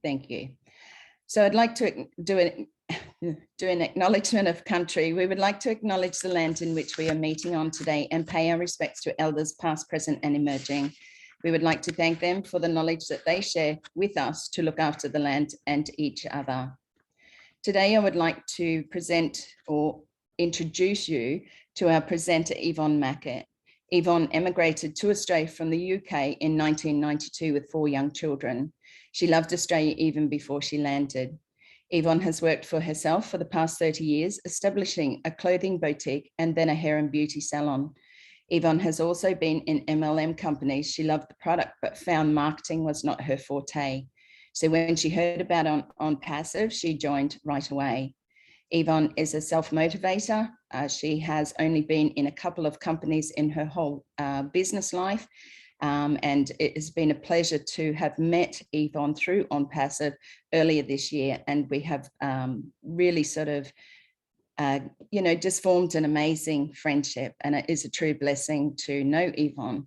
Thank you. So I'd like to do an acknowledgement of country. We would like to acknowledge the land in which we are meeting on today and pay our respects to elders past, present and emerging. We would like to thank them for the knowledge that they share with us to look after the land and each other. Today, I would like to present or introduce you to our presenter, Yvonne Mackett. Yvonne emigrated to Australia from the UK in 1992 with 4 young children. She loved Australia even before she landed. Yvonne has worked for herself for the past 30 years, establishing a clothing boutique and then a hair and beauty salon. Yvonne has also been in MLM companies. She loved the product, but found marketing was not her forte. So when she heard about ONPASSIVE, she joined right away. Yvonne is a self-motivator. She has only been in a couple of companies in her whole business life. And it has been a pleasure to have met Yvonne through ONPASSIVE earlier this year. And we have really sort of, just formed an amazing friendship, and it is a true blessing to know Yvonne.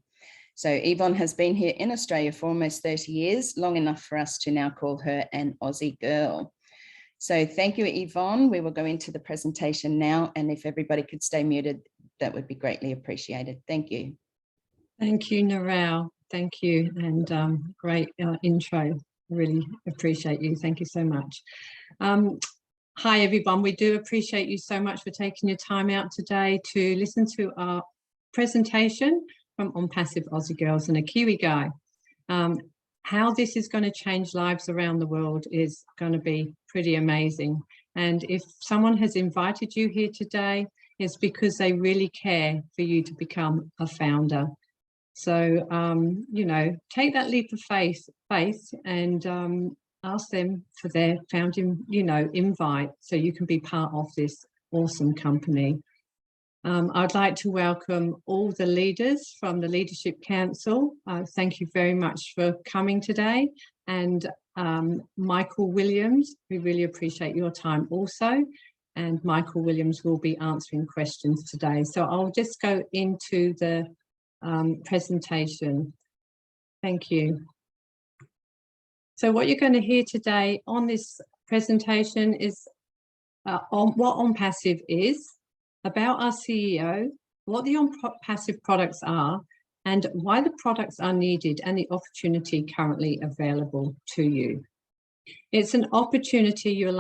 So Yvonne has been here in Australia for almost 30 years, long enough for us to now call her an Aussie girl. So thank you, Yvonne. We will go into the presentation now, and if everybody could stay muted, that would be greatly appreciated. Thank you. Thank you, Narelle. Thank you, and great intro. Really appreciate you. Thank you so much. Hi, everyone. We do appreciate you so much for taking your time out today to listen to our presentation from ONPASSIVE Aussie Girls and a Kiwi guy. How this is going to change lives around the world is going to be pretty amazing. And if someone has invited you here today, it's because they really care for you to become a founder. So, take that leap of faith and ask them for their founding, invite so you can be part of this awesome company. I'd like to welcome all the leaders from the Leadership Council. Thank you very much for coming today. And Michael Williams, we really appreciate your time also. And Michael Williams will be answering questions today. So I'll just go into the presentation. Thank you. So what you're going to hear today on this presentation is on what ONPASSIVE is, about our CEO, what the ONPASSIVE products are, and why the products are needed and the opportunity currently available to you. It's an opportunity you're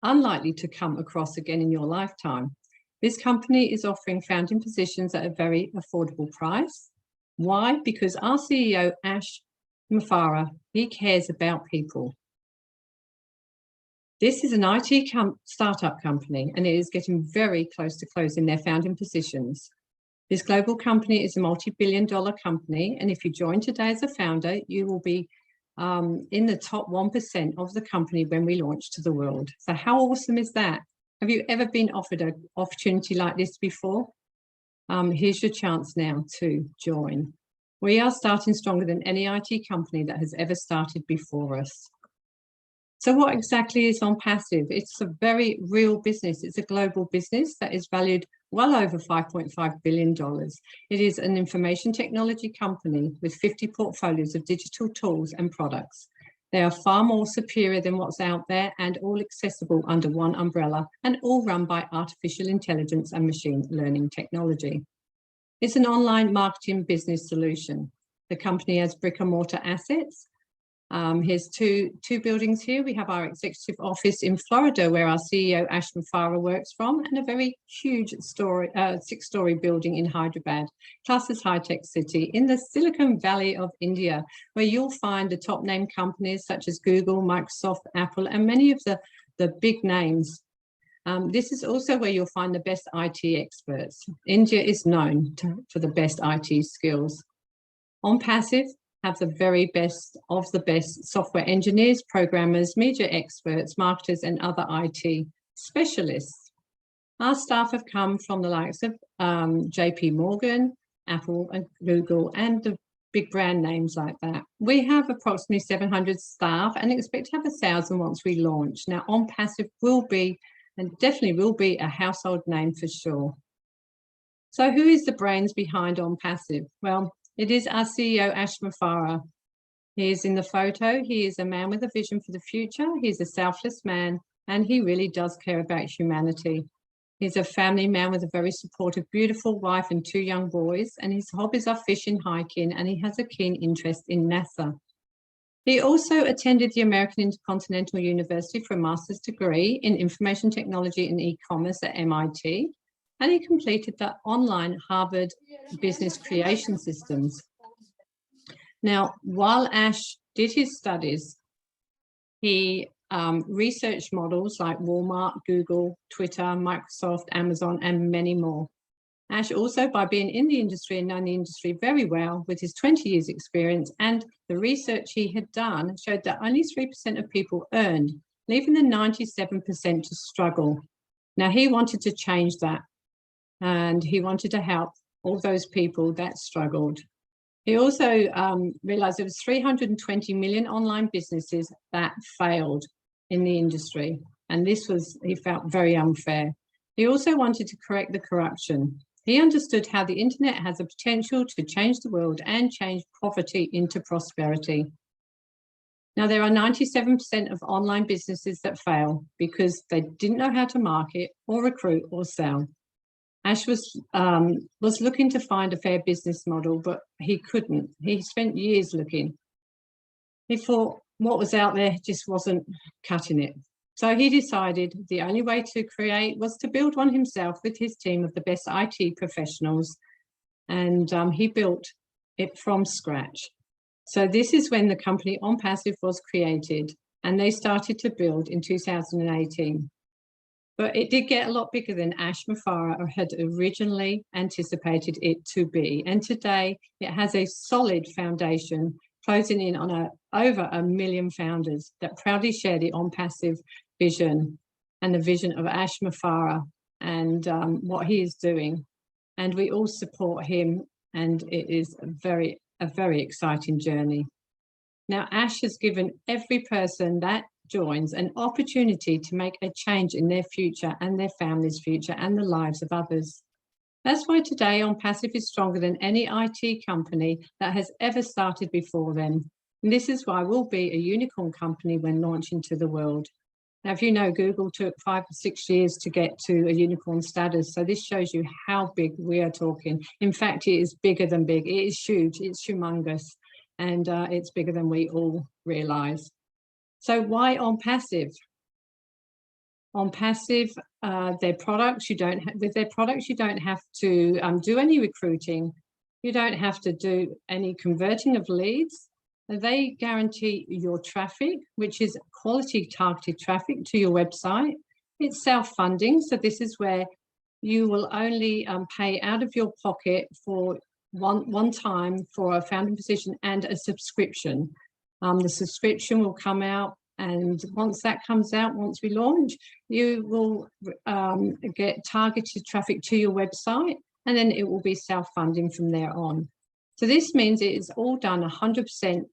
unlikely to come across again in your lifetime. This company is offering founding positions at a very affordable price. Why? Because our CEO, Ash Mufareh, he cares about people. This is an IT startup company, and it is getting very close to closing their founding positions. This global company is a multi-billion-dollar company, and if you join today as a founder, you will be in the top 1% of the company when we launch to the world. So how awesome is that? Have you ever been offered an opportunity like this before? Here's your chance now to join. We are starting stronger than any IT company that has ever started before us. So what exactly is ONPASSIVE? It's a very real business. It's a global business that is valued well over $5.5 billion. It is an information technology company with 50 portfolios of digital tools and products. They are far more superior than what's out there and all accessible under one umbrella and all run by artificial intelligence and machine learning technology. It's an online marketing business solution. The company has brick and mortar assets. Here's two buildings here. We have our executive office in Florida, where our CEO, Ash Mufareh, works from, and a very huge 6-story building in Hyderabad, Class's high-tech city in the Silicon Valley of India, where you'll find the top name companies such as Google, Microsoft, Apple, and many of the big names. This is also where you'll find the best IT experts. India is known for the best IT skills. ONPASSIVE have the very best of the best software engineers, programmers, media experts, marketers, and other IT specialists. Our staff have come from the likes of JP Morgan, Apple, and Google, and the big brand names like that. We have approximately 700 staff and expect to have 1,000 once we launch. Now, ONPASSIVE will be, and definitely will be, a household name for sure. So who is the brains behind ONPASSIVE? Well, it is our CEO, Ash Mufareh. He is in the photo. He is a man with a vision for the future. He's a selfless man, and he really does care about humanity. He's a family man with a very supportive, beautiful wife and 2 young boys, and his hobbies are fishing, hiking, and he has a keen interest in NASA. He also attended the American Intercontinental University for a master's degree in information technology and e-commerce at MIT, and he completed the online Harvard Business Creation Systems. Now, while Ash did his studies, he researched models like Walmart, Google, Twitter, Microsoft, Amazon, and many more. Ash also, by being in the industry and knowing the industry very well with his 20 years experience and the research he had done, showed that only 3% of people earned, leaving the 97% to struggle. Now, he wanted to change that, and he wanted to help all those people that struggled. He also realized there was 320 million online businesses that failed in the industry, and this was, he felt, very unfair. He also wanted to correct the corruption. He understood how the internet has the potential to change the world and change poverty into prosperity. Now, there are 97% of online businesses that fail because they didn't know how to market or recruit or sell. Ash was looking to find a fair business model, but he couldn't. He spent years looking. He thought what was out there just wasn't cutting it. So he decided the only way to create was to build one himself with his team of the best IT professionals. And he built it from scratch. So this is when the company ONPASSIVE was created, and they started to build in 2018. But it did get a lot bigger than Ash Mufareh had originally anticipated it to be. And today it has a solid foundation, closing in on over 1 million founders that proudly share the ONPASSIVE vision and the vision of Ash Mufareh and what he is doing. And we all support him, and it is a very exciting journey. Now, Ash has given every person that joins an opportunity to make a change in their future and their family's future and the lives of others. That's why today ONPASSIVE is stronger than any IT company that has ever started before them. And this is why we'll be a unicorn company when launching to the world. Now, if you know, Google took 5 or 6 years to get to a unicorn status. So this shows you how big we are talking. In fact, it is bigger than big. It is huge. It's humongous. And it's bigger than we all realize. So why ONPASSIVE? ONPASSIVE, their products, with their products, you don't have to do any recruiting. You don't have to do any converting of leads. They guarantee your traffic, which is quality targeted traffic to your website. It's self-funding. So this is where you will only pay out of your pocket for one time for a founding position and a subscription. The subscription will come out, and once that comes out, once we launch, you will get targeted traffic to your website, and then it will be self-funding from there on. So this means it is all done 100%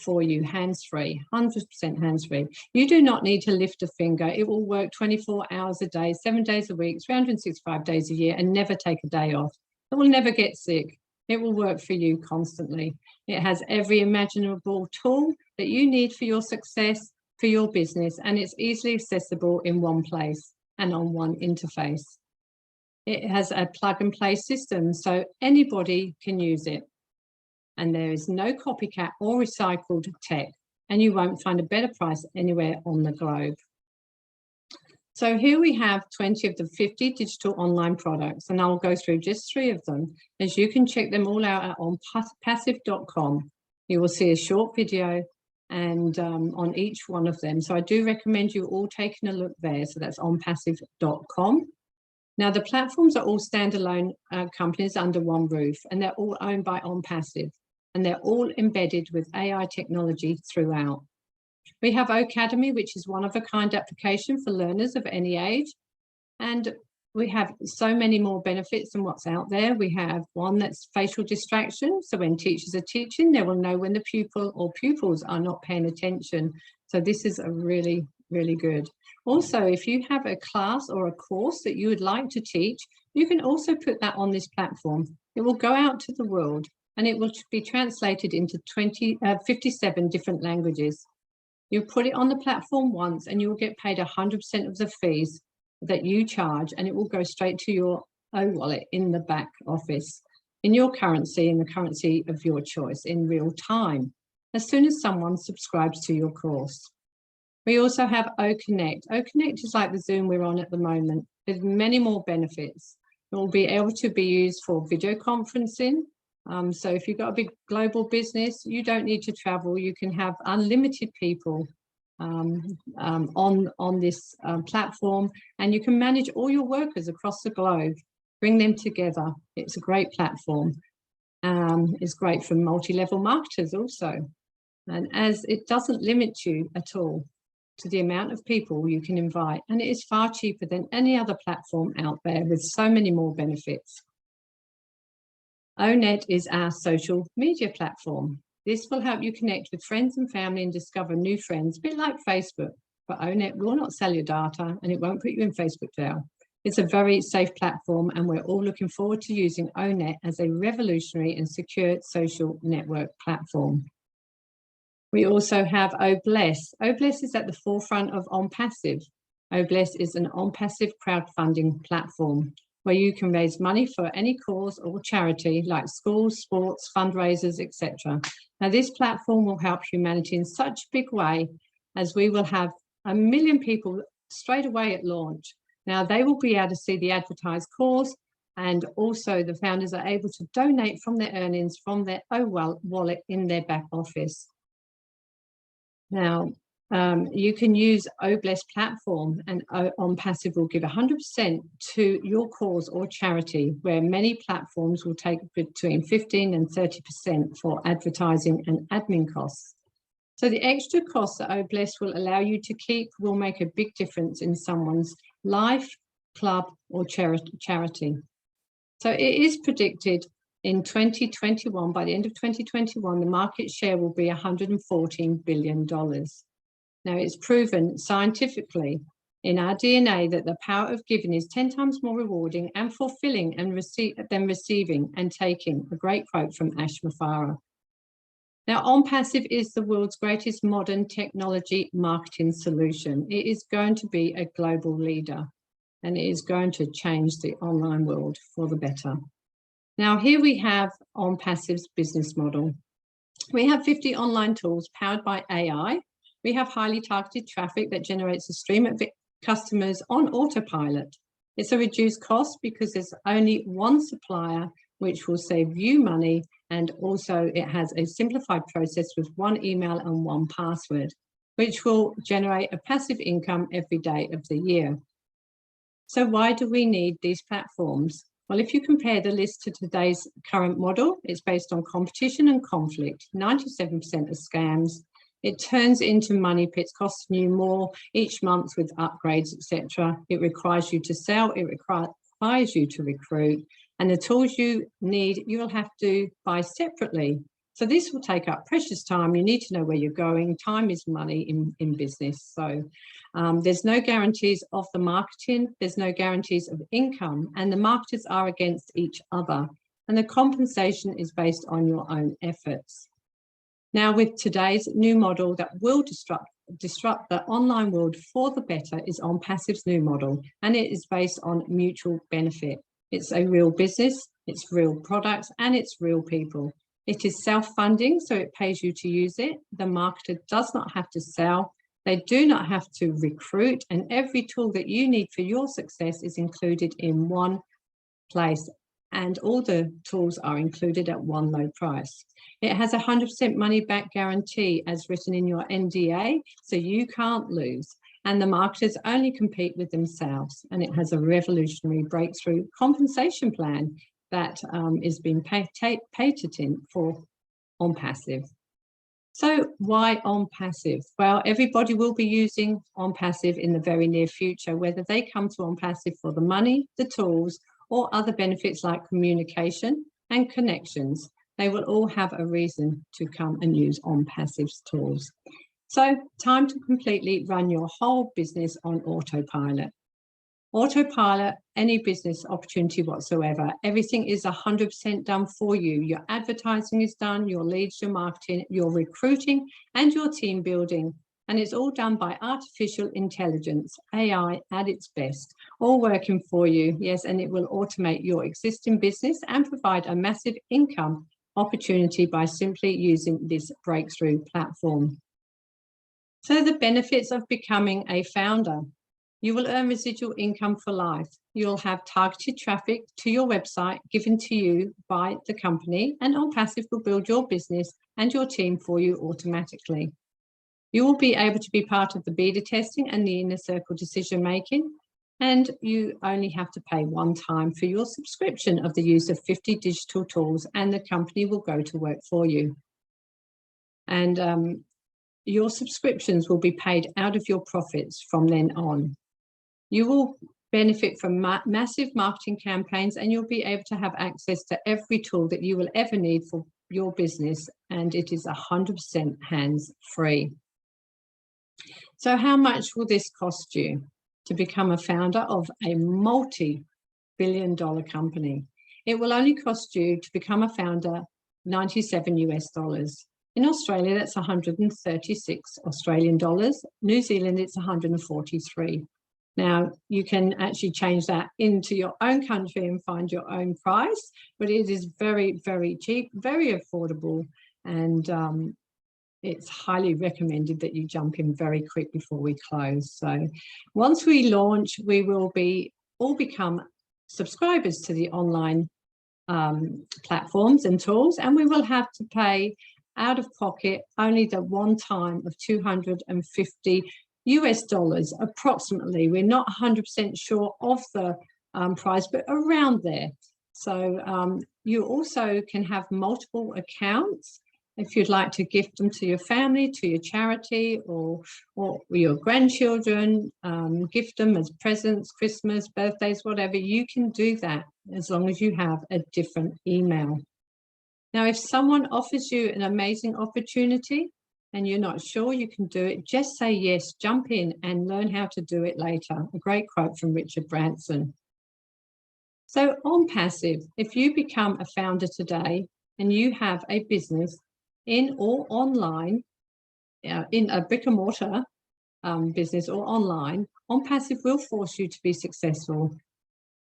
for you, hands-free, 100% hands-free. You do not need to lift a finger. It will work 24 hours a day, 7 days a week, 365 days a year, and never take a day off. It will never get sick. It will work for you constantly. It has every imaginable tool that you need for your success, for your business, and it's easily accessible in one place and on one interface. It has a plug and play system, so anybody can use it. And there is no copycat or recycled tech, and you won't find a better price anywhere on the globe. So here we have 20 of the 50 digital online products, and I'll go through just 3 of them, as you can check them all out at onpassive.com. You will see a short video and on each one of them. So I do recommend you all taking a look there. So that's onpassive.com. Now, the platforms are all standalone companies under one roof, and they're all owned by ONPASSIVE, and they're all embedded with AI technology throughout. We have Academy, which is one-of-a-kind application for learners of any age. And we have so many more benefits than what's out there. We have one that's facial distraction. So when teachers are teaching, they will know when the pupil or pupils are not paying attention. So this is a really, really good. Also, if you have a class or a course that you would like to teach, you can also put that on this platform. It will go out to the world. and it will be translated into 57 different languages. You put it on the platform once and you will get paid 100% of the fees that you charge, and it will go straight to your wallet in the back office, in your currency, in the currency of your choice, in real time, as soon as someone subscribes to your course. We also have OConnect. OConnect is like the Zoom we're on at the moment. There's many more benefits. It will be able to be used for video conferencing. So if you've got a big global business, you don't need to travel. You can have unlimited people on this platform, and you can manage all your workers across the globe, bring them together. It's a great platform. It's great for multi-level marketers also. And as it doesn't limit you at all to the amount of people you can invite, and it is far cheaper than any other platform out there with so many more benefits. ONET is our social media platform. This will help you connect with friends and family and discover new friends, a bit like Facebook, but ONET will not sell your data and it won't put you in Facebook jail. It's a very safe platform, and we're all looking forward to using ONET as a revolutionary and secure social network platform. We also have OBLESS. OBLESS is at the forefront of ONPASSIVE. OBLESS is an ONPASSIVE crowdfunding platform where you can raise money for any cause or charity like schools, sports, fundraisers, etc. Now, this platform will help humanity in such a big way, as we will have 1 million people straight away at launch. Now, they will be able to see the advertised cause, and also the founders are able to donate from their earnings from their wallet in their back office. Now, you can use OBLESS platform, and ONPASSIVE will give 100% to your cause or charity, where many platforms will take between 15 and 30% for advertising and admin costs. So the extra costs that OBLESS will allow you to keep will make a big difference in someone's life, club, or charity. So it is predicted in 2021, by the end of 2021, the market share will be $114 billion. Now, it's proven scientifically in our DNA that the power of giving is 10 times more rewarding and fulfilling than receiving and taking, a great quote from Ash Mafara. Now, ONPASSIVE is the world's greatest modern technology marketing solution. It is going to be a global leader, and it is going to change the online world for the better. Now, here we have ONPASSIVE's business model. We have 50 online tools powered by AI. We have highly targeted traffic that generates a stream of customers on autopilot. It's a reduced cost because there's only one supplier, which will save you money, and also it has a simplified process with one email and one password, which will generate a passive income every day of the year. So why do we need these platforms? Well, if you compare the list to today's current model, it's based on competition and conflict, 97% of scams. It turns into money pits, costing you more each month with upgrades, etc. It requires you to sell, it requires you to recruit, and the tools you need, you will have to buy separately. So this will take up precious time. You need to know where you're going. Time is money in business. So there's no guarantees of the marketing. There's no guarantees of income, and the marketers are against each other. And the compensation is based on your own efforts. Now, with today's new model that will disrupt the online world for the better is ONPASSIVE's new model, and it is based on mutual benefit. It's a real business, it's real products, and it's real people. It is self-funding, so it pays you to use it. The marketer does not have to sell. They do not have to recruit, and every tool that you need for your success is included in one place, and all the tools are included at one low price. It has a 100% money back guarantee as written in your NDA, so you can't lose. And the marketers only compete with themselves. And it has a revolutionary breakthrough compensation plan that is being patented for ONPASSIVE. So why ONPASSIVE? Well, everybody will be using ONPASSIVE in the very near future, whether they come to ONPASSIVE for the money, the tools, or other benefits like communication and connections. They will all have a reason to come and use ONPASSIVE's tools. So time to completely run your whole business on autopilot. autopilot any business opportunity whatsoever. Everything is 100% done for you. Your advertising is done, your leads, your marketing, your recruiting, and your team building. And it's all done by artificial intelligence, AI at its best, all working for you. Yes, and it will automate your existing business and provide a massive income opportunity by simply using this breakthrough platform. So the benefits of becoming a founder. You will earn residual income for life. You'll have targeted traffic to your website given to you by the company, and OnPassive will build your business and your team for you automatically. You will be able to be part of the beta testing and the inner circle decision making, and you only have to pay one time for your subscription of the use of 50 digital tools, and the company will go to work for you. And your subscriptions will be paid out of your profits from then on. You will benefit from massive marketing campaigns, and you'll be able to have access to every tool that you will ever need for your business, and it is 100% hands-free. So how much will this cost you to become a founder of a multi-billion-dollar company? It will only cost you to become a founder $97 US. In Australia, that's 136 Australian dollars. New Zealand, it's 143. Now, you can actually change that into your own country and find your own price, but it is very, very cheap, very affordable, and it's highly recommended that you jump in very quick before we close. So once we launch, we will all become subscribers to the online platforms and tools, and we will have to pay out of pocket only the one time of $250 US approximately. We're not 100% sure of the price, but around there. So you also can have multiple accounts if you'd like to gift them to your family, to your charity, or your grandchildren, gift them as presents, Christmas, birthdays, whatever. You can do that as long as you have a different email. Now, if someone offers you an amazing opportunity and you're not sure you can do it, just say yes, jump in and learn how to do it later. A great quote from Richard Branson. So OnPassive, if you become a founder today and you have a business in or online, in a brick and mortar business or online, OnPassive will force you to be successful.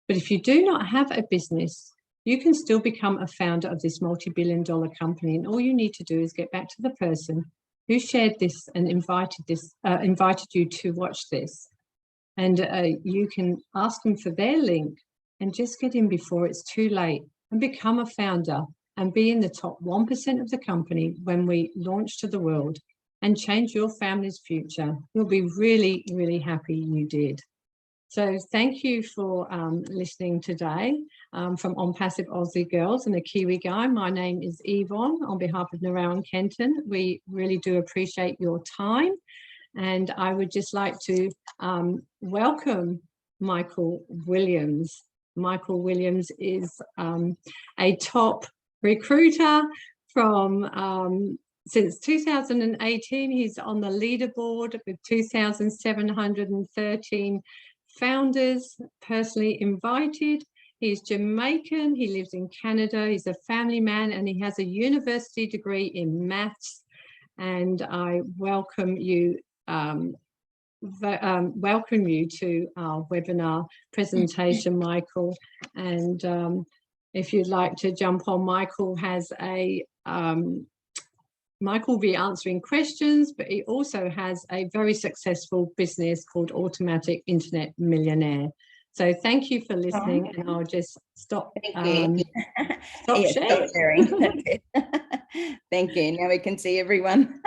But if you do not have a business, you can still become a founder of this multi-billion-dollar company, and all you need to do is get back to the person who shared this and invited you to watch this, and you can ask them for their link and just get in before it's too late and become a founder and be in the top 1% of the company when we launch to the world and change your family's future. You'll be really, really happy you did. So thank you for listening today from OnPassive Aussie Girls and a Kiwi Guy. My name is Yvonne on behalf of Narelle and Kenton. We really do appreciate your time. And I would just like to welcome Michael Williams. Michael Williams is a top recruiter from since 2018. He's on the leaderboard with 2,713 founders personally invited. He's Jamaican, he lives in Canada, he's a family man, and he has a university degree in maths. And I welcome you to our webinar presentation, Michael. And if you'd like to jump on, Michael will be answering questions, but he also has a very successful business called Automatic Internet Millionaire. So thank you for listening, and I'll just stop. Thank you. Stop sharing. Thank you. Now we can see everyone.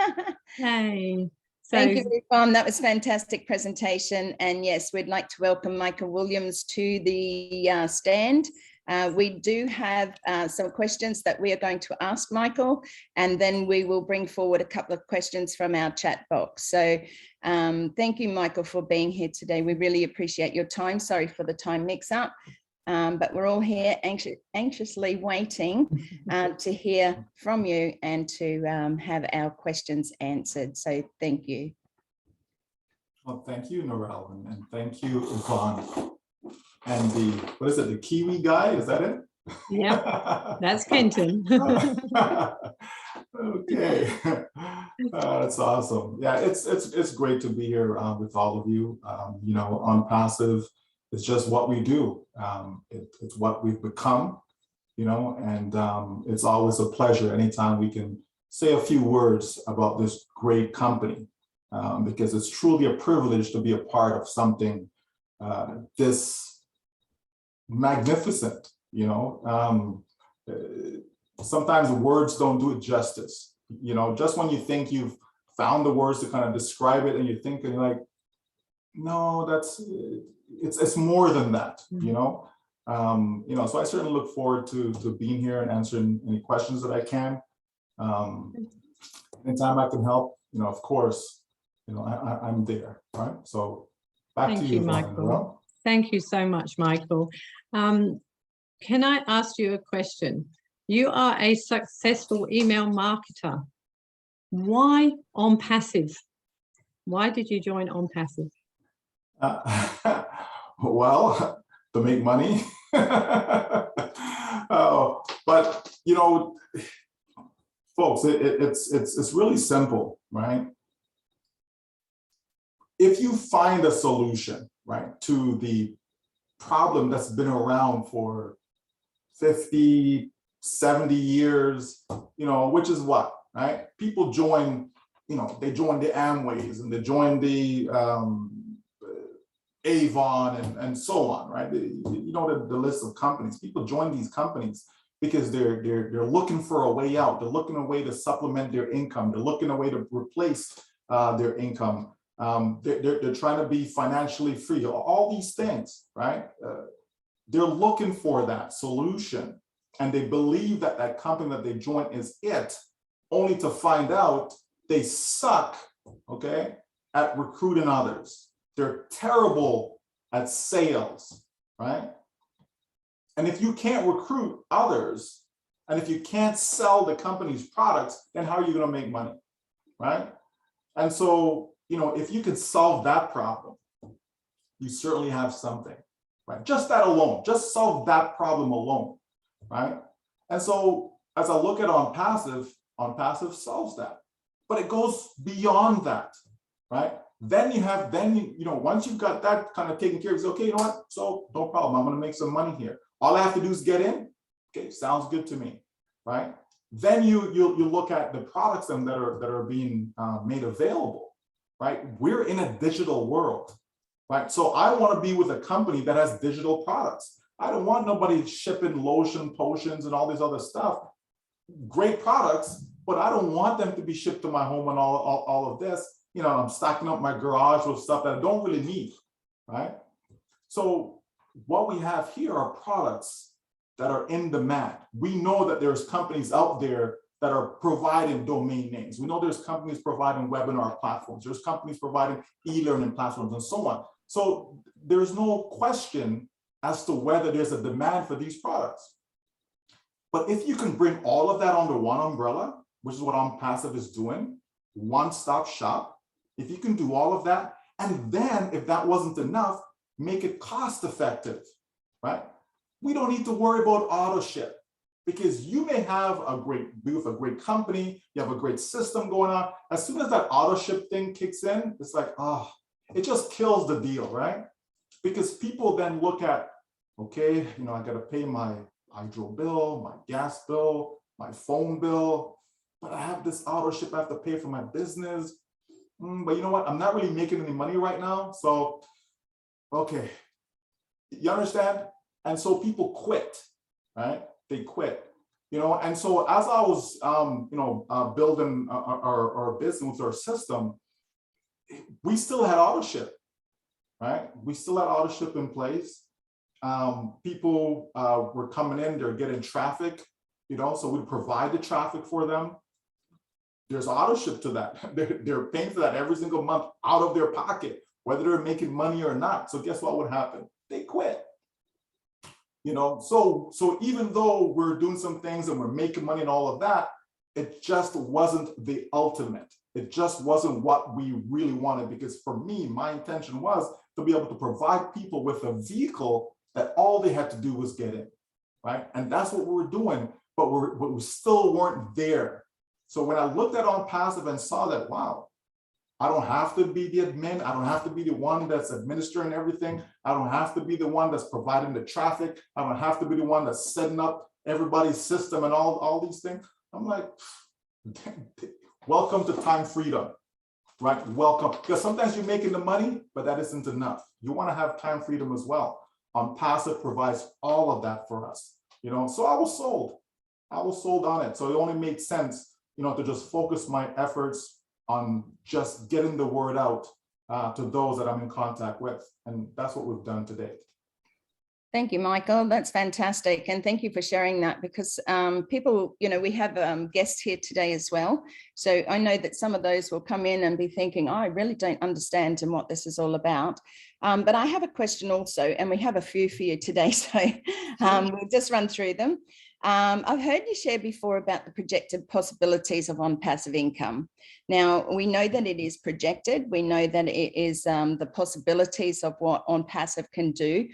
Hey. So, thank you, Yvonne. That was a fantastic presentation. And yes, we'd like to welcome Michael Williams to the stand. We do have some questions that we are going to ask Michael, and then we will bring forward a couple of questions from our chat box. So thank you, Michael, for being here today. We really appreciate your time. Sorry for the time mix-up, but we're all here anxiously waiting to hear from you and to have our questions answered. So thank you. Well, thank you, Narelle, and thank you, Yvonne. and the, what is it, the Kiwi guy, is that it? Yeah, that's Kenton. Okay, that's awesome. Yeah, it's great to be here with all of you. You know, on Passive, it's just what we do. It's what we've become, you know, and it's always a pleasure anytime we can say a few words about this great company, because it's truly a privilege to be a part of something this magnificent, you know. Sometimes words don't do it justice, you know. Just when you think you've found the words to kind of describe it, and you're thinking like, no, that's it's more than that, you know. You know, so I certainly look forward to being here and answering any questions that I can. Anytime I can help, you know, of course, you know, I'm there, right? So back to you, Michael. Thank you so much, Michael. Can I ask you a question? You are a successful email marketer. Why ONPASSIVE? Why did you join ONPASSIVE? Well, to make money. But you know, folks, it's really simple, right? If you find a solution, right, to the problem that's been around for 50, 70 years, you know, which is what, right? People join, you know, they join the Amways and they join the Avon and so on, right? You know, the list of companies. People join these companies because they're looking for a way out. They're looking a way to supplement their income. They're looking a way to replace their income. They're trying to be financially free. All these things, right? They're looking for that solution, and they believe that that company that they join is it, only to find out they suck, okay, at recruiting others. They're terrible at sales, right? And if you can't recruit others, and if you can't sell the company's products, then how are you going to make money, right? And so, you know, if you can solve that problem, you certainly have something, right? Just that alone, just solve that problem alone, right? And so as I look at ONPASSIVE solves that, but it goes beyond that, right? Then you know, once you've got that kind of taken care of, it's okay, you know what? So no problem, I'm gonna make some money here. All I have to do is get in. Okay, sounds good to me, right? Then you look at the products that are being made available, right? We're in a digital world, right? So I want to be with a company that has digital products. I don't want nobody shipping lotion, potions, and all this other stuff. Great products, but I don't want them to be shipped to my home and all of this. You know, I'm stocking up my garage with stuff that I don't really need, right? So what we have here are products that are in demand. We know that there's companies out there that are providing domain names. We know there's companies providing webinar platforms. There's companies providing e-learning platforms and so on. So there's no question as to whether there's a demand for these products. But if you can bring all of that under one umbrella, which is what ONPASSIVE is doing, one-stop shop, if you can do all of that, and then if that wasn't enough, make it cost effective, right? We don't need to worry about auto ship, because you may have be with a great company, you have a great system going on. As soon as that auto ship thing kicks in, it's like, oh, it just kills the deal, right? Because people then look at, okay, you know, I got to pay my hydro bill, my gas bill, my phone bill, but I have this auto ship I have to pay for my business. But you know what? I'm not really making any money right now. So, okay, you understand? And so people quit, right? They quit, you know? And so as I was, you know, building our business with our system, we still had auto ship, right? We still had auto ship in place. People were coming in, they're getting traffic, you know, so we provide the traffic for them. There's auto ship to that. They're paying for that every single month out of their pocket, whether they're making money or not. So guess what would happen? They quit. You know, so even though we're doing some things and we're making money and all of that, it just wasn't the ultimate. It just wasn't what we really wanted, because for me, my intention was to be able to provide people with a vehicle that all they had to do was get in, right? And that's what we were doing, but we still weren't there. So when I looked at ONPASSIVE and saw that, wow, I don't have to be the admin. I don't have to be the one that's administering everything. I don't have to be the one that's providing the traffic. I don't have to be the one that's setting up everybody's system and all these things. I'm like, welcome to time freedom, right? Welcome. Because sometimes you're making the money, but that isn't enough. You want to have time freedom as well. ONPASSIVE provides all of that for us, you know. So I was sold. I was sold on it. So it only made sense, you know, to just focus my efforts on just getting the word out to those that I'm in contact with. And that's what we've done today. Thank you, Michael. That's fantastic. And thank you for sharing that, because people, you know, we have guests here today as well. So I know that some of those will come in and be thinking, oh, I really don't understand and what this is all about. But I have a question also, and we have a few for you today. So we'll just run through them. I've heard you share before about the projected possibilities of on-passive income. Now, we know that it is projected. We know that it is the possibilities of what on-passive can do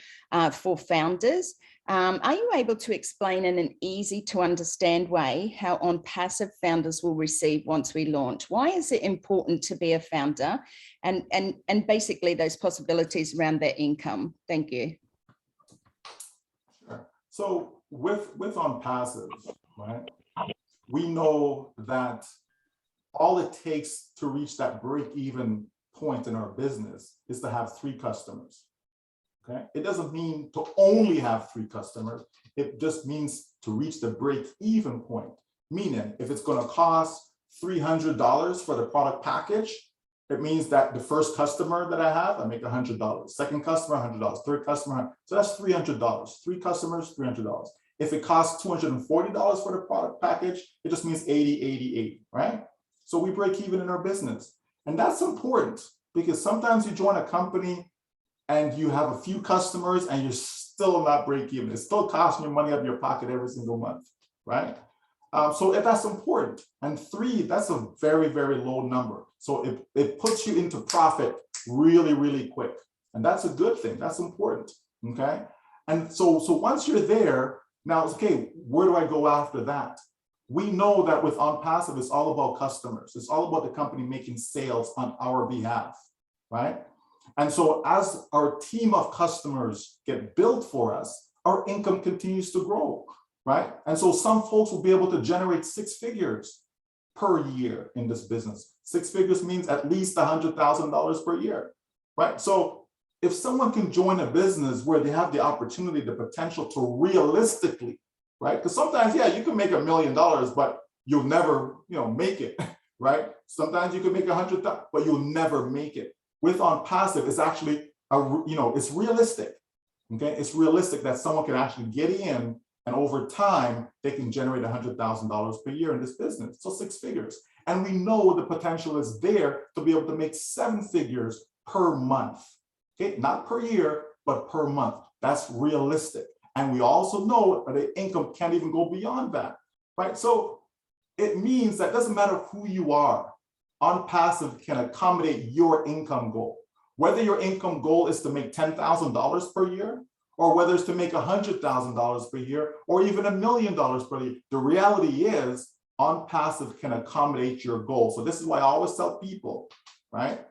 for founders. Are you able to explain in an easy to understand way how on-passive founders will receive once we launch? Why is it important to be a founder, and basically those possibilities around their income? Thank you. Sure. So with ONPASSIVE, right, we know that all it takes to reach that break-even point in our business is to have 3 customers. Okay, it doesn't mean to only have 3 customers. It just means to reach the break-even point. Meaning, if it's going to cost $300 for the product package, it means that the first customer that I have, I make $100. Second customer, $100. Third customer, so that's $300. 3 customers, $300. If it costs $240 for the product package, it just means 80, 80, 80, right? So we break even in our business. And that's important, because sometimes you join a company and you have a few customers and you're still not break even. It's still costing you money out of your pocket every single month, right? So that's important. And 3, that's a very, very low number. So it puts you into profit really, really quick. And that's a good thing. That's important, okay? And so once you're there, now, okay, where do I go after that? We know that with ONPASSIVE, it's all about customers. It's all about the company making sales on our behalf, right? And so as our team of customers get built for us, our income continues to grow, right? And so some folks will be able to generate 6 figures per year in this business. 6 figures means at least $100,000 per year, right? So if someone can join a business where they have the opportunity, the potential to realistically, right? Because sometimes, yeah, you can make $1 million, but you'll never, you know, make it, right? Sometimes you can make 100,000, but you'll never make it. With ONPASSIVE, it's actually, it's realistic, okay? It's realistic that someone can actually get in, and over time, they can generate $100,000 per year in this business, so 6 figures. And we know the potential is there to be able to make 7 figures per month. Okay, not per year, but per month. That's realistic. And we also know that the income can't even go beyond that, right? So it means that it doesn't matter who you are, ONPASSIVE can accommodate your income goal. Whether your income goal is to make $10,000 per year, or whether it's to make $100,000 per year, or even $1 million per year, the reality is ONPASSIVE can accommodate your goal. So this is why I always tell people, right?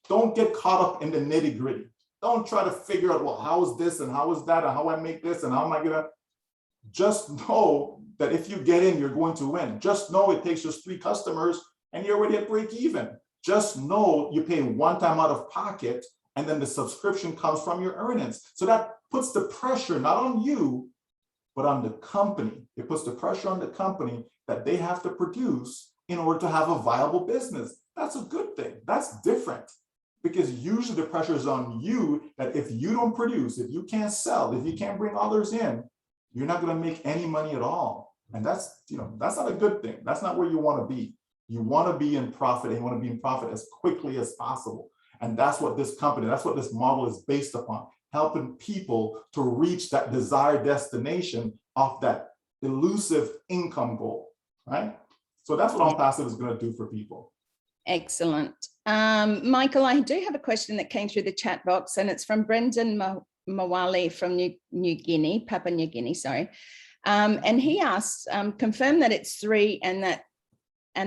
Don't get caught up in the nitty gritty. Don't try to figure out, well, how is this and how is that and how I make this and how am I gonna, just know that if you get in, you're going to win. Just know it takes just 3 customers and you're already at break even. Just know you pay one time out of pocket and then the subscription comes from your earnings. So that puts the pressure not on you, but on the company. It puts the pressure on the company that they have to produce in order to have a viable business. That's a good thing. That's different. Because usually the pressure is on you that if you don't produce, if you can't sell, if you can't bring others in, you're not going to make any money at all. And that's, that's not a good thing. That's not where you want to be. You want to be in profit, and you want to be in profit as quickly as possible. And that's what this company, that's what this model is based upon, helping people to reach that desired destination of that elusive income goal, right? So that's what ONPASSIVE is going to do for people. Excellent. Michael, I do have a question that came through the chat box, and it's from Brendan Mawali from Papua New Guinea, sorry. And he asks, confirm that it's 3 and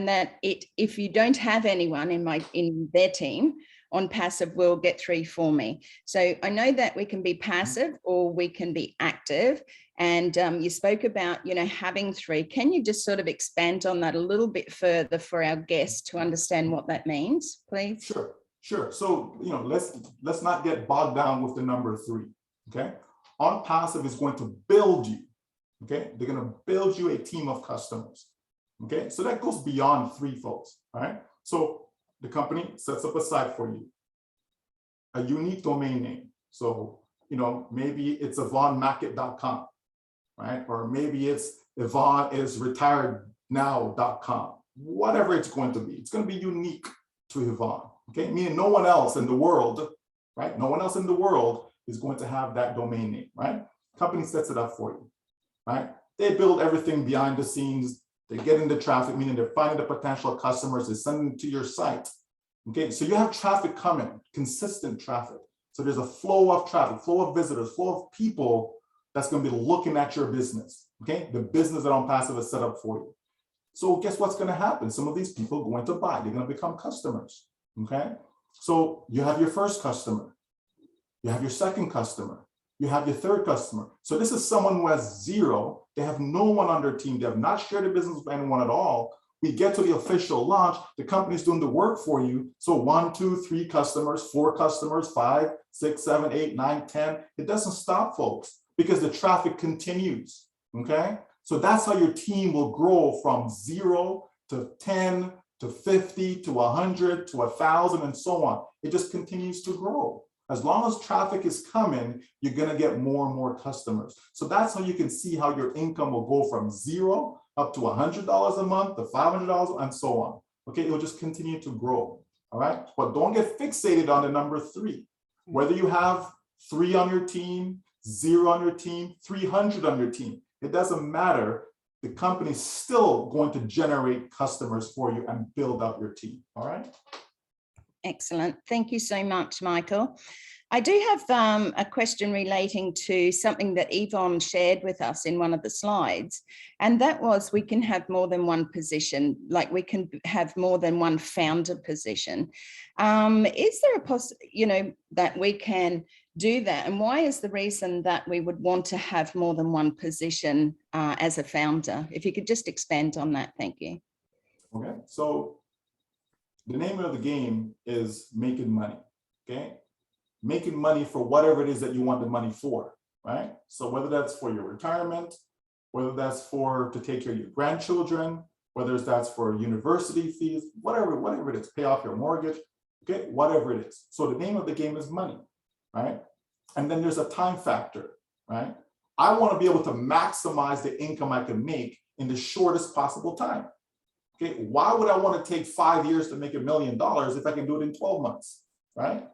that if you don't have anyone in their team, ONPASSIVE will get 3 for me. So I know that we can be passive or we can be active. And you spoke about, having 3. Can you just sort of expand on that a little bit further for our guests to understand what that means, please? Sure. So, let's not get bogged down with the number 3, okay? ONPASSIVE is going to build you, okay? They're going to build you a team of customers, okay? So that goes beyond 3 folks, all right? So the company sets up a site for you, a unique domain name. So, maybe it's YvonneMackett.com, right? Or maybe it's YvonneIsRetiredNow.com, whatever it's going to be. It's going to be unique to Yvonne, okay? Meaning no one else in the world, right? No one else in the world is going to have that domain name, right? Company sets it up for you, right? They build everything behind the scenes. They get into traffic, meaning they're finding the potential customers, they send them to your site. Okay, so you have traffic coming, consistent traffic. So there's a flow of traffic, flow of visitors, flow of people that's going to be looking at your business. Okay, the business that ONPASSIVE is set up for you. So guess what's going to happen? Some of these people are going to buy, they're going to become customers. Okay, so you have your first customer, you have your second customer, you have your third customer. So this is someone who has 0. They have no one on their team. They have not shared a business with anyone at all. We get to the official launch. The company's doing the work for you. So 1, 2, 3 customers, 4 customers, 5, 6, 7, 8, 9, 10. It doesn't stop, folks, because the traffic continues. Okay. So that's how your team will grow from 0 to 10 to 50 to 100 to 1,000 and so on. It just continues to grow. As long as traffic is coming, you're going to get more and more customers. So that's how you can see how your income will go from 0 up to $100 a month to $500 and so on. Okay, it will just continue to grow. All right, but don't get fixated on the number 3. Whether you have 3 on your team, 0 on your team, 300 on your team, it doesn't matter. The company is still going to generate customers for you and build up your team. All right. Excellent. Thank you so much, Michael. I do have a question relating to something that Yvonne shared with us in one of the slides, and that was we can have more than one position, like we can have more than one founder position. Is there a that we can do that, and why is the reason that we would want to have more than one position as a founder? If you could just expand on that, thank you. Okay, so the name of the game is making money, okay? Making money for whatever it is that you want the money for, right? So whether that's for your retirement, whether that's to take care of your grandchildren, whether that's for university fees, whatever it is, pay off your mortgage, okay, whatever it is. So the name of the game is money, right? And then there's a time factor, right? I want to be able to maximize the income I can make in the shortest possible time. Okay, why would I want to take 5 years to make $1 million if I can do it in 12 months, right?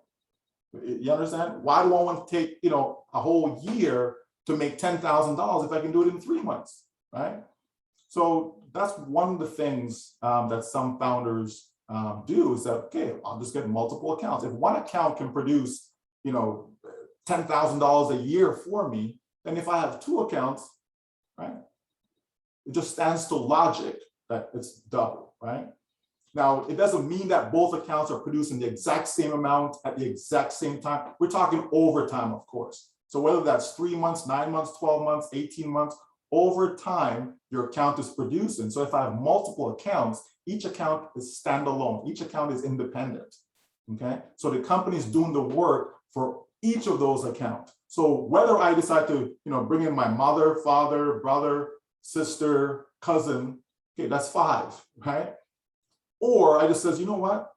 You understand? Why do I want to take, a whole year to make $10,000 if I can do it in 3 months, right? So that's one of the things that some founders do is that, okay, I'll just get multiple accounts. If one account can produce, $10,000 a year for me, then if I have 2 accounts, right, it just stands to logic that it's double, right? Now, it doesn't mean that both accounts are producing the exact same amount at the exact same time. We're talking overtime, of course. So whether that's 3 months, 9 months, 12 months, 18 months, over time, your account is producing. So if I have multiple accounts, each account is standalone. Each account is independent, okay? So the company is doing the work for each of those accounts. So whether I decide to, bring in my mother, father, brother, sister, cousin, okay, that's 5, right? Or I just says, you know what?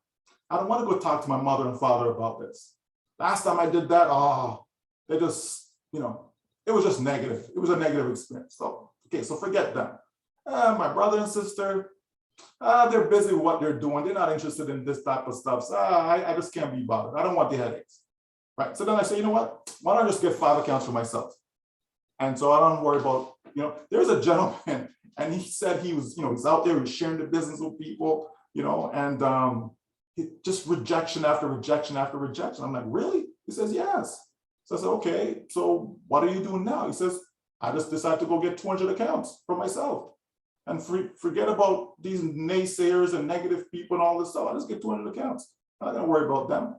I don't want to go talk to my mother and father about this. Last time I did that, they just, it was just negative. It was a negative experience. So, okay, so forget them. My brother and sister, they're busy with what they're doing. They're not interested in this type of stuff. So I just can't be bothered. I don't want the headaches, right? So then I say, you know what? Why don't I just get 5 accounts for myself? And so I don't worry about, there's a gentleman and he said he was, he's out there, he's sharing the business with people, and just rejection after rejection after rejection. I'm like, really? He says, yes. So I said, okay, so what are you doing now? He says, I just decided to go get 200 accounts for myself and forget about these naysayers and negative people and all this stuff. I just get 200 accounts. I'm not gonna worry about them,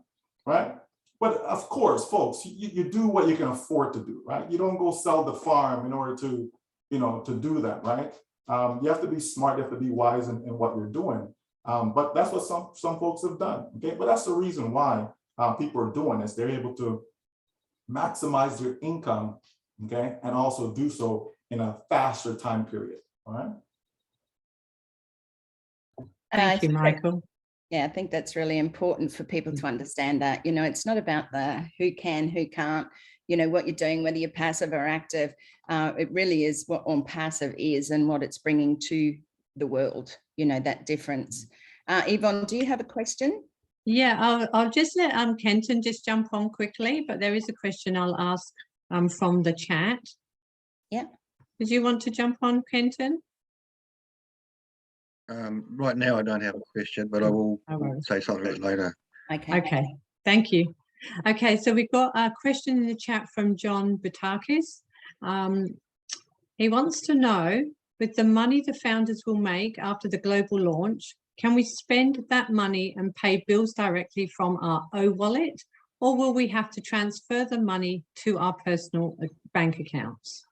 right? But of course, folks, you do what you can afford to do, right? You don't go sell the farm in order to, to do that, right? You have to be smart, you have to be wise in what you're doing. But that's what some folks have done, okay? But that's the reason why people are doing this. They're able to maximize their income, okay? And also do so in a faster time period, all right? Thank you, Michael. Yeah, I think that's really important for people to understand that, it's not about the who can, who can't, what you're doing, whether you're passive or active. It really is what ONPASSIVE is and what it's bringing to the world, that difference. Yvonne, do you have a question? Yeah, I'll just let Kenton just jump on quickly, but there is a question I'll ask from the chat. Yeah. Did you want to jump on, Kenton? Right now, I don't have a question, but I will say something later. Okay, thank you. Okay, so we've got a question in the chat from John Batakis. He wants to know, with the money the founders will make after the global launch, can we spend that money and pay bills directly from our wallet, or will we have to transfer the money to our personal bank accounts?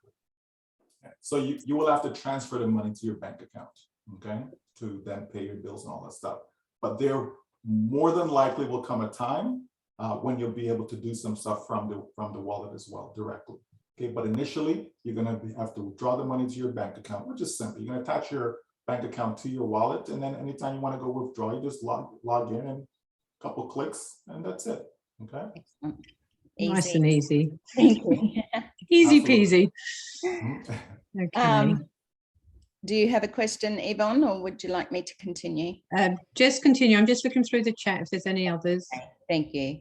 So you will have to transfer the money to your bank account, okay, to then pay your bills and all that stuff. But there more than likely will come a time when you'll be able to do some stuff from the wallet as well directly. Okay, but initially you're going to have to withdraw the money to your bank account, which is simple. You're going to attach your bank account to your wallet, and then anytime you want to go withdraw, you just log in and a couple clicks, and that's it. Okay. Excellent. Nice and easy. Thank you. Easy peasy. Okay. Do you have a question, Yvonne, or would you like me to continue? Just continue. I'm just looking through the chat if there's any others. Okay, thank you.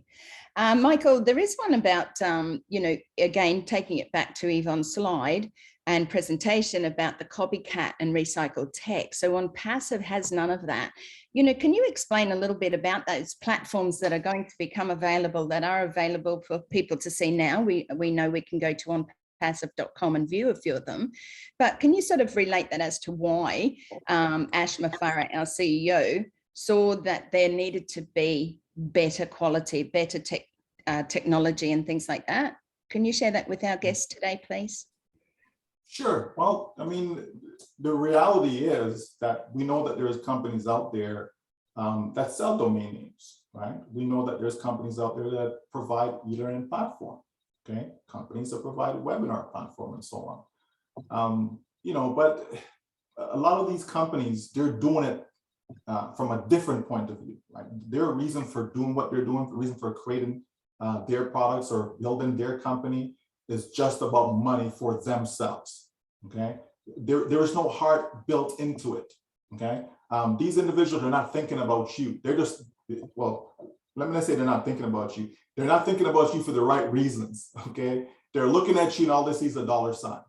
Michael, there is one about, again, taking it back to Yvonne's slide and presentation about the copycat and recycled tech. So ONPASSIVE has none of that. Can you explain a little bit about those platforms that are going to become available, that are available for people to see now? We know we can go to onpassive.com and view a few of them, but can you sort of relate that as to why Ash Mafara, our CEO, saw that there needed to be better quality, better technology and things like that? Can you share that with our guests today, please? Sure. Well, I mean, the reality is that we know that there's companies out there that sell domain names, right? We know that there's companies out there that provide e-learning platform, okay? Companies that provide a webinar platform and so on. But a lot of these companies, they're doing it from a different point of view, right? Their reason for doing what they're doing, the reason for creating their products or building their company is just about money for themselves, okay? There is no heart built into it, okay? These individuals are not thinking about you. They're just, well, let me not say they're not thinking about you. They're not thinking about you for the right reasons, okay? They're looking at you and all they see is a dollar sign,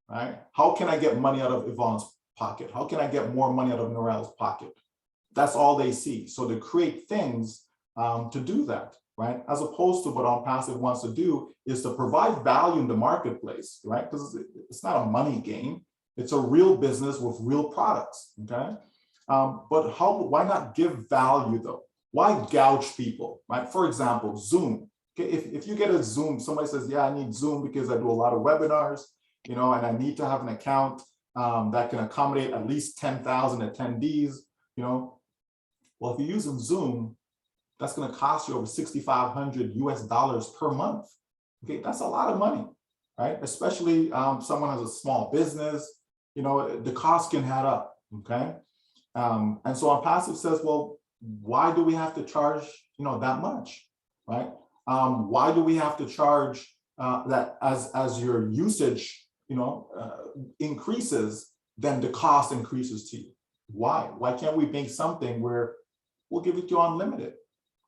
right? How can I get money out of Yvonne's pocket? How can I get more money out of Norel's pocket? That's all they see. So to create things to do that, right? As opposed to what ONPASSIVE wants to do is to provide value in the marketplace, right? Because it's not a money game. It's a real business with real products, okay? But why not give value though? Why gouge people, right? For example, Zoom. Okay, if you get a Zoom, somebody says, yeah, I need Zoom because I do a lot of webinars, and I need to have an account that can accommodate at least 10,000 attendees, Well, if you're using Zoom, that's going to cost you over $6,500 US per month. Okay, that's a lot of money, right? Especially someone has a small business, the cost can add up, okay? And so ONPASSIVE says, well, why do we have to charge, that much, right? Why do we have to charge that as your usage, increases, then the cost increases to you? Why? Why can't we make something where we'll give it to you unlimited,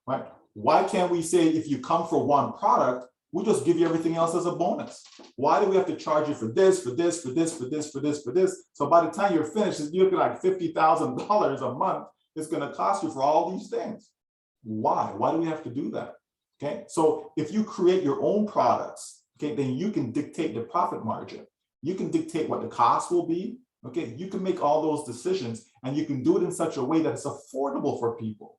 right? Why can't we say if you come for one product, we'll just give you everything else as a bonus? Why do we have to charge you for this, for this, for this, for this, for this, for this? So by the time you're finished, you're looking like $50,000 a month. It's going to cost you for all these things. Why? Why do we have to do that? Okay, so if you create your own products, okay, then you can dictate the profit margin. You can dictate what the cost will be. Okay, you can make all those decisions, and you can do it in such a way that it's affordable for people.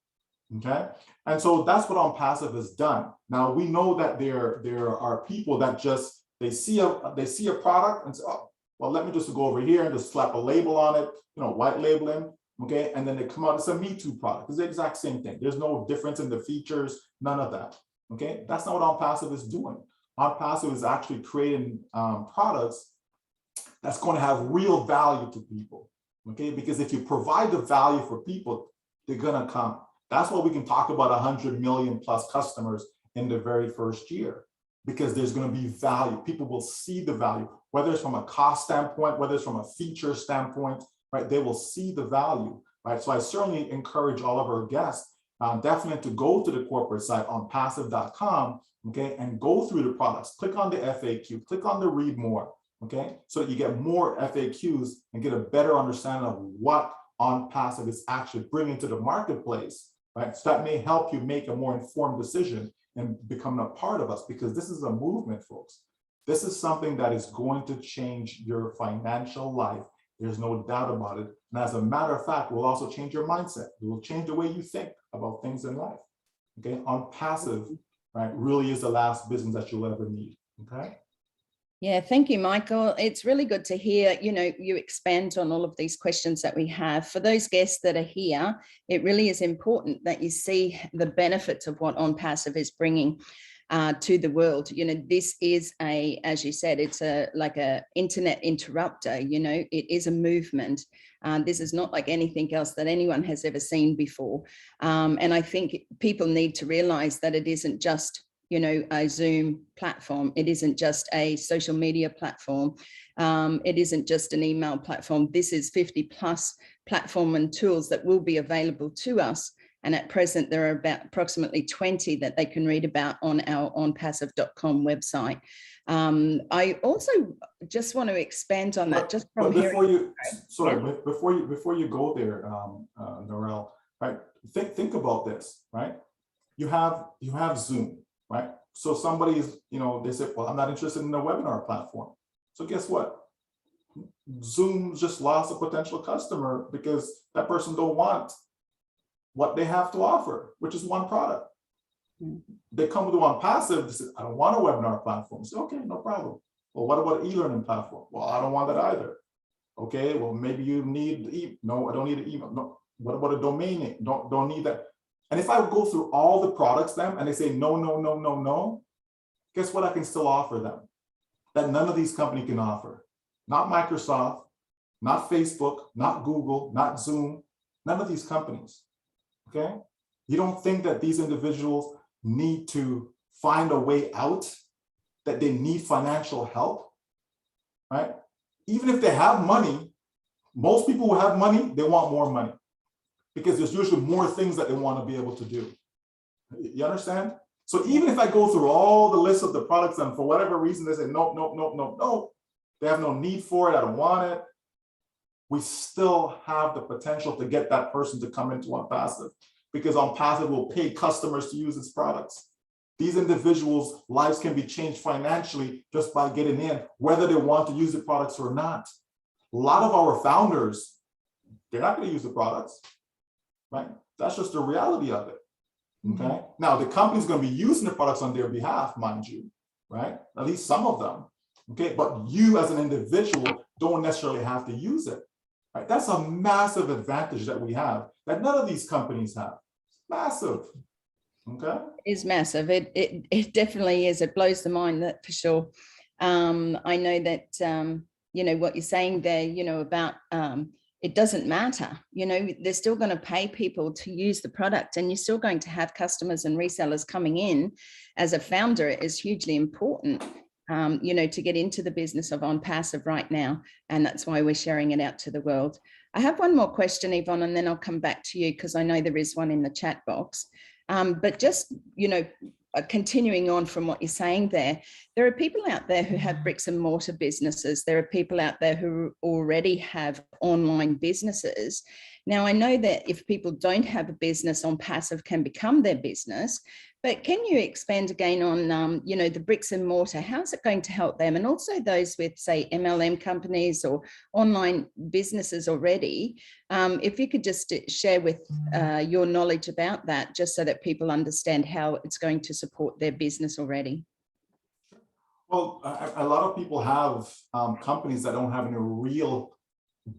Okay, and so that's what ONPASSIVE has done. Now we know that there are people that just they see a product and say, oh, well, let me just go over here and just slap a label on it, white labeling. Okay, and then they come out, it's a Me Too product. It's the exact same thing. There's no difference in the features, none of that. Okay, that's not what ONPASSIVE is doing. ONPASSIVE is actually creating products that's going to have real value to people. Okay, because if you provide the value for people, they're going to come. That's why we can talk about 100 million plus customers in the very first year, because there's going to be value. People will see the value, whether it's from a cost standpoint, whether it's from a feature standpoint, right? They will see the value, right? So I certainly encourage all of our guests definitely to go to the corporate site onpassive.com, okay, and go through the products. Click on the FAQ, click on the read more, okay, so that you get more FAQs and get a better understanding of what ONPASSIVE is actually bringing to the marketplace, right? So that may help you make a more informed decision and become a part of us, because this is a movement, folks. This is something that is going to change your financial life. There's no doubt about it. And as a matter of fact, will also change your mindset. It will change the way you think about things in life. Okay, ONPASSIVE, right, really is the last business that you'll ever need. Okay. Yeah, thank you, Michael. It's really good to hear, you expand on all of these questions that we have. For those guests that are here, it really is important that you see the benefits of what ONPASSIVE is bringing to the world. This is as you said, it's like a internet interrupter. It is a movement. This is not like anything else that anyone has ever seen before. And I think people need to realize that it isn't just a Zoom platform. It isn't just a social media platform. It isn't just an email platform. This is 50 plus platform and tools that will be available to us. And at present, there are about approximately 20 that they can read about on our onpassive.com website. I also just want to expand on that. Just from before you go there, Narelle, right? Think about this, right? You have Zoom. Right. So somebody's, they said, well, I'm not interested in a webinar platform. So guess what? Zoom just lost a potential customer because that person don't want what they have to offer, which is one product. They come to ONPASSIVE, they say, I don't want a webinar platform. So, okay, no problem. Well, what about an e-learning platform? Well, I don't want that either. Okay, well, maybe you need, no, I don't need an email. No, what about a domain name? Don't need that. And if I go through all the products then and they say, no, no, no, no, no, guess what I can still offer them that none of these companies can offer? Not Microsoft, not Facebook, not Google, not Zoom, none of these companies, okay? You don't think that these individuals need to find a way out, that they need financial help, right? Even if they have money, most people who have money, they want more money, because there's usually more things that they want to be able to do. You understand? So even if I go through all the list of the products and for whatever reason they say, no, no, no, no, no, they have no need for it, I don't want it, we still have the potential to get that person to come into ONPASSIVE, because ONPASSIVE will pay customers to use its products. These individuals' lives can be changed financially just by getting in, whether they want to use the products or not. A lot of our founders, they're not going to use the products. Right? That's just the reality of it. Okay. Now the company's going to be using the products on their behalf, mind you, right? At least some of them. Okay. But you as an individual don't necessarily have to use it. Right? That's a massive advantage that we have that none of these companies have. Massive. Okay. It is massive. It definitely is. It blows the mind, that for sure. I know that what you're saying there, about it doesn't matter, they're still going to pay people to use the product, and you're still going to have customers and resellers coming in. As a founder, it is hugely important, to get into the business of ONPASSIVE right now. And that's why we're sharing it out to the world. I have one more question, Yvonne, and then I'll come back to you because I know there is one in the chat box. But just, continuing on from what you're saying there are people out there who have bricks and mortar businesses. There are people out there who already have online businesses. Now, I know that if people don't have a business, ONPASSIVE can become their business, but can you expand again on, you know, the bricks and mortar? How's it going to help them? And also those with, say, MLM companies or online businesses already. If you could just share with your knowledge about that, just so that people understand how it's going to support their business already. Well, a lot of people have companies that don't have any real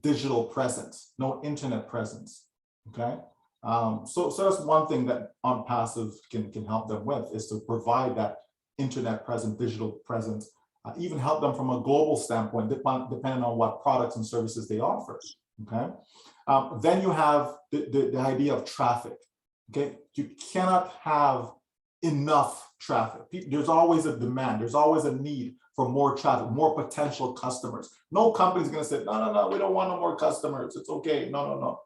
digital presence, no internet presence, okay? So that's one thing that ONPASSIVE can help them with, is to provide that internet presence, digital presence, even help them from a global standpoint, depending on what products and services they offer, okay? Then you have the idea of traffic, okay? You cannot have enough traffic. There's always a demand, there's always a need for more traffic, more potential customers. No company's gonna say, no, we don't want no more customers, it's okay, no.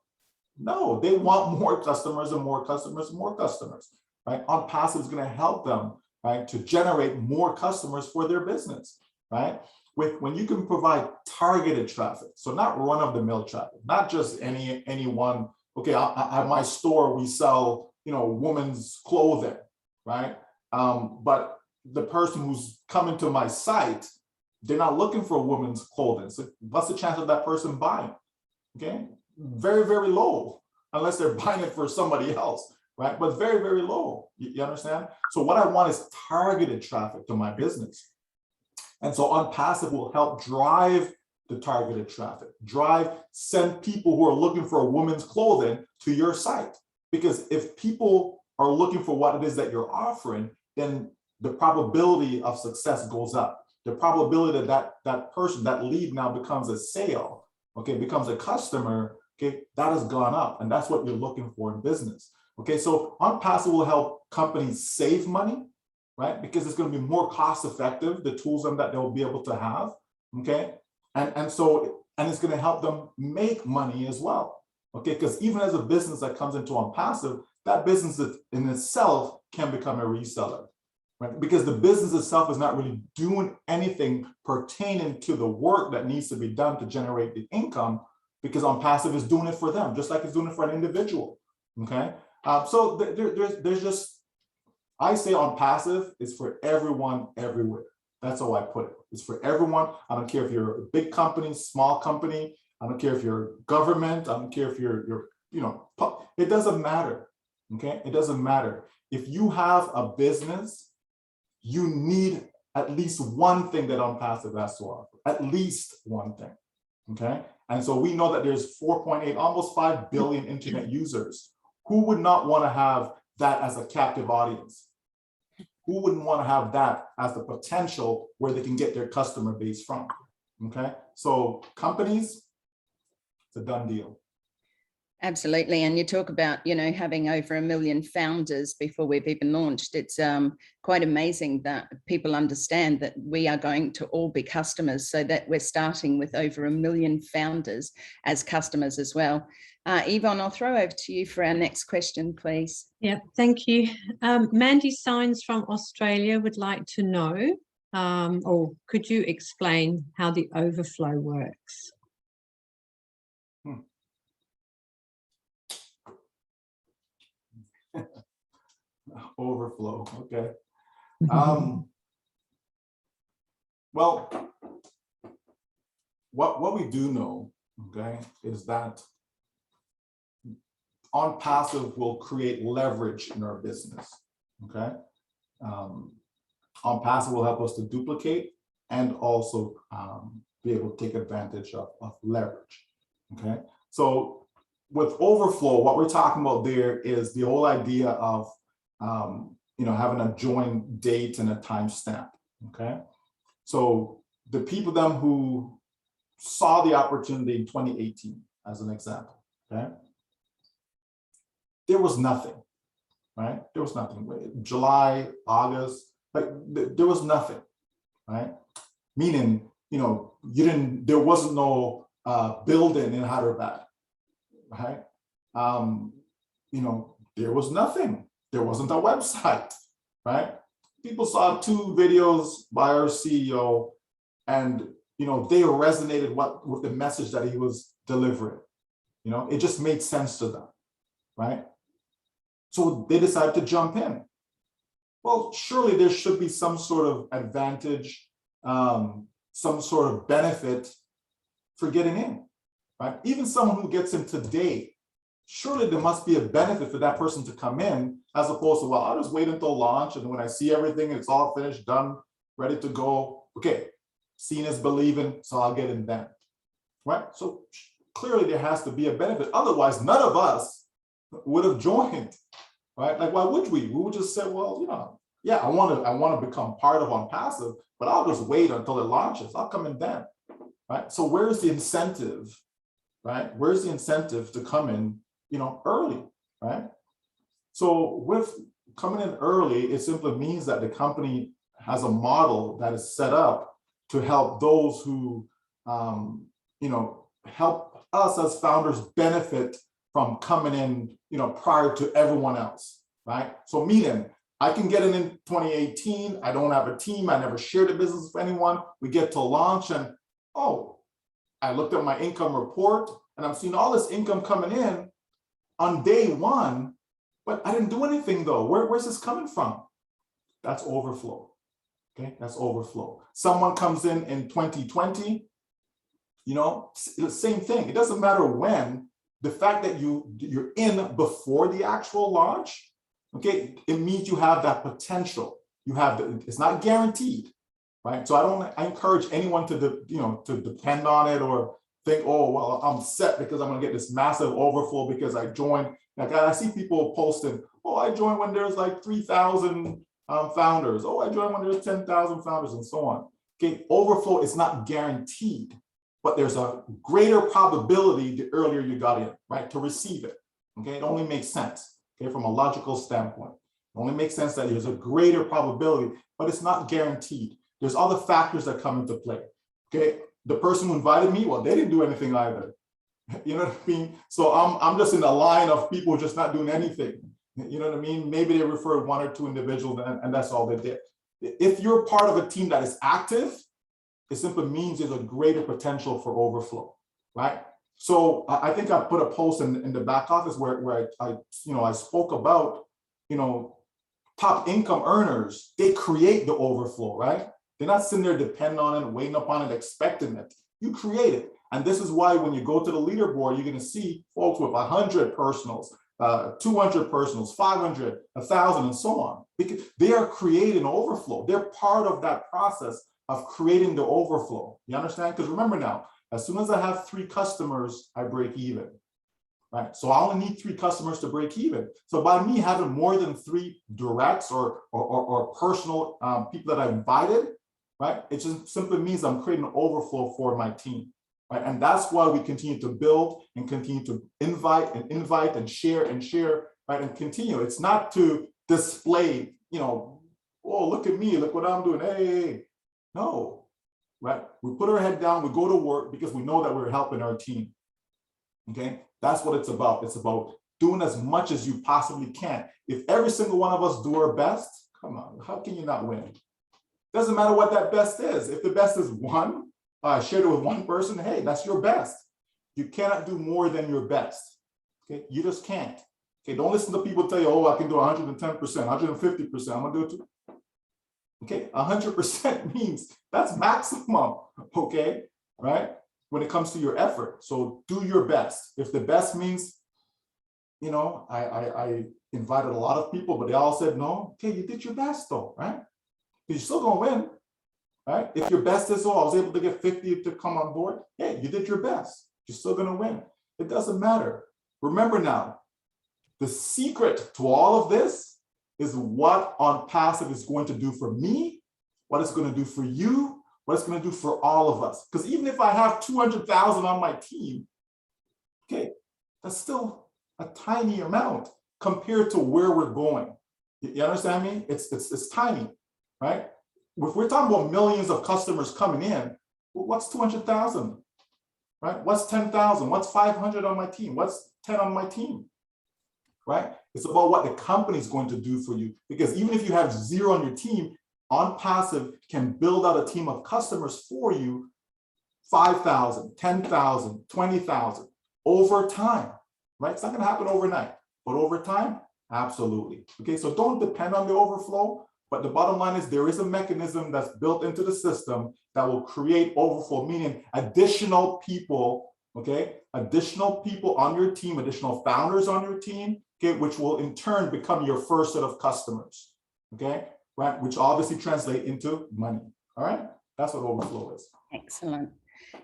No, they want more customers and more customers and more customers, right? ONPASSIVE is gonna help them, right, to generate more customers for their business, right? When you can provide targeted traffic, so not run-of-the-mill traffic, not just anyone, okay, at my store we sell, you know, women's clothing, right? But the person who's coming to my site, they're not looking for women's clothing. So what's the chance of that person buying? Okay, very, very low, unless they're buying it for somebody else, right? But very, very low, you understand? So what I want is targeted traffic to my business. And so ONPASSIVE will help drive the targeted traffic, send people who are looking for a woman's clothing to your site. Because if people are looking for what it is that you're offering, then the probability of success goes up. The probability that that person, that lead now becomes a sale, okay, becomes a customer, okay, that has gone up, and that's what you're looking for in business. Okay, so ONPASSIVE will help companies save money, right? Because it's going to be more cost effective, the tools that they'll be able to have, okay? And it's going to help them make money as well, okay? Because even as a business that comes into ONPASSIVE, that business in itself can become a reseller, right? Because the business itself is not really doing anything pertaining to the work that needs to be done to generate the income, because ONPASSIVE is doing it for them, just like it's doing it for an individual, okay? So there's just, I say ONPASSIVE is for everyone, everywhere. That's how I put it. It's for everyone. I don't care if you're a big company, small company. I don't care if you're government. I don't care if you're you know, it doesn't matter, okay? It doesn't matter. If you have a business, you need at least one thing that ONPASSIVE has to offer, at least one thing, okay? And so we know that there's 4.8, almost 5 billion internet users. Who would not want to have that as a captive audience? Who wouldn't want to have that as the potential where they can get their customer base from, okay? So companies, it's a done deal. Absolutely. And you talk about, you know, having over 1 million founders before we've even launched. It's quite amazing that people understand that we are going to all be customers, so that we're starting with over 1 million founders as customers as well. Yvonne, I'll throw over to you for our next question, please. Yeah, thank you. Mandy Signs from Australia would like to know, or could you explain how the overflow works? Overflow, okay. Well, what we do know, okay, is that ONPASSIVE will create leverage in our business, okay? ONPASSIVE will help us to duplicate and also be able to take advantage of leverage, okay? So with overflow, what we're talking about there is the whole idea of you know, having a joint date and a timestamp, okay? So the people then who saw the opportunity in 2018, as an example, okay? There was nothing, right? There was nothing. July, August, like there was nothing, right? Meaning, you know, there wasn't no building in Hyderabad, right? You know, there was nothing. There wasn't a website, right? People saw 2 videos by our CEO, and you know, they resonated with the message that he was delivering, You know, it just made sense to them, right? So they decided to jump in. Well, surely there should be some sort of advantage, some sort of benefit for getting in, right? Even someone who gets in today, surely there must be a benefit for that person to come in, as opposed to, well, I'll just wait until launch, and when I see everything, it's all finished, done, ready to go. Okay, seeing is believing, so I'll get in then, right? So clearly there has to be a benefit. Otherwise, none of us would have joined, right? Like, why would we? We would just say, well, you know, yeah, I want to become part of ONPASSIVE, but I'll just wait until it launches. I'll come in then, right? So where's the incentive, right? Where's the incentive to come in, you know, early, right? So with coming in early, it simply means that the company has a model that is set up to help those who, you know, help us as founders benefit from coming in, you know, prior to everyone else, right? So meaning, I can get in 2018, I don't have a team, I never shared the business with anyone, we get to launch and, oh, I looked at my income report and I'm seeing all this income coming in on day one, but I didn't do anything though. Where's this coming from? That's overflow, okay? That's overflow. Someone comes in 2020, you know, the same thing. It doesn't matter when, the fact that you're in before the actual launch, okay, it means you have that potential. You have, it's not guaranteed, right? So I encourage anyone to, you know, to depend on it or think, oh, well, I'm set because I'm gonna get this massive overflow because I joined. Like I see people posting, oh, I joined when there's like 3,000 founders. Oh, I joined when there's 10,000 founders and so on. Okay, overflow is not guaranteed, but there's a greater probability the earlier you got in, right, to receive it. Okay, it only makes sense. Okay, from a logical standpoint, it only makes sense that there's a greater probability, but it's not guaranteed. There's other factors that come into play. Okay, the person who invited me, well, they didn't do anything either. You know what I mean? So I'm just in a line of people just not doing anything. You know what I mean? Maybe they referred one or two individuals and that's all they did. If you're part of a team that is active, it simply means there's a greater potential for overflow, right? So I think I put a post in the back office where I spoke about, you know, top income earners, they create the overflow, right? They're not sitting there depending on it, waiting upon it, expecting it. You create it. And this is why when you go to the leaderboard, you're going to see folks with 100 personals, 200 personals, 500, 1,000, and so on. Because they are creating overflow. They're part of that process of creating the overflow. You understand? Because remember now, as soon as I have 3 customers, I break even, right? So I only need 3 customers to break even. So by me having more than 3 directs or personal people that I invited, right? It just simply means I'm creating an overflow for my team, right? And that's why we continue to build and continue to invite and share, right? And continue. It's not to display, you know, oh, look at me, look what I'm doing. Hey, no. Right? We put our head down, we go to work because we know that we're helping our team. Okay? That's what it's about. It's about doing as much as you possibly can. If every single one of us do our best, come on, how can you not win? Doesn't matter what that best is. If the best is 1, shared it with 1 person, hey, that's your best. You cannot do more than your best. Okay? You just can't. Okay? Don't listen to people tell you, oh, I can do 110%, 150%. I'm gonna do it too. Okay, 100% means that's maximum, okay, right? When it comes to your effort. So do your best. If the best means, you know, I invited a lot of people, but they all said no, okay, you did your best though, right? You're still gonna win, right? If your best is, oh, I was able to get 50 to come on board, hey, you did your best. You're still gonna win. It doesn't matter. Remember now, the secret to all of this is what ONPASSIVE is going to do for me, what it's going to do for you, what it's going to do for all of us. Because even if I have 200,000 on my team, okay, that's still a tiny amount compared to where we're going. You understand me? It's tiny, right? If we're talking about millions of customers coming in, well, what's 200,000, right? What's 10,000? What's 500 on my team? What's 10 on my team? Right? It's about what the company is going to do for you. Because even if you have 0 on your team, ONPASSIVE can build out a team of customers for you, 5,000, 10,000, 20,000, over time, right? It's not going to happen overnight, but over time, absolutely. Okay, so don't depend on the overflow, but the bottom line is there is a mechanism that's built into the system that will create overflow, meaning additional people, okay, additional people on your team, additional founders on your team, okay, which will in turn become your first set of customers, okay, right, which obviously translate into money. All right, that's what overflow is. Excellent.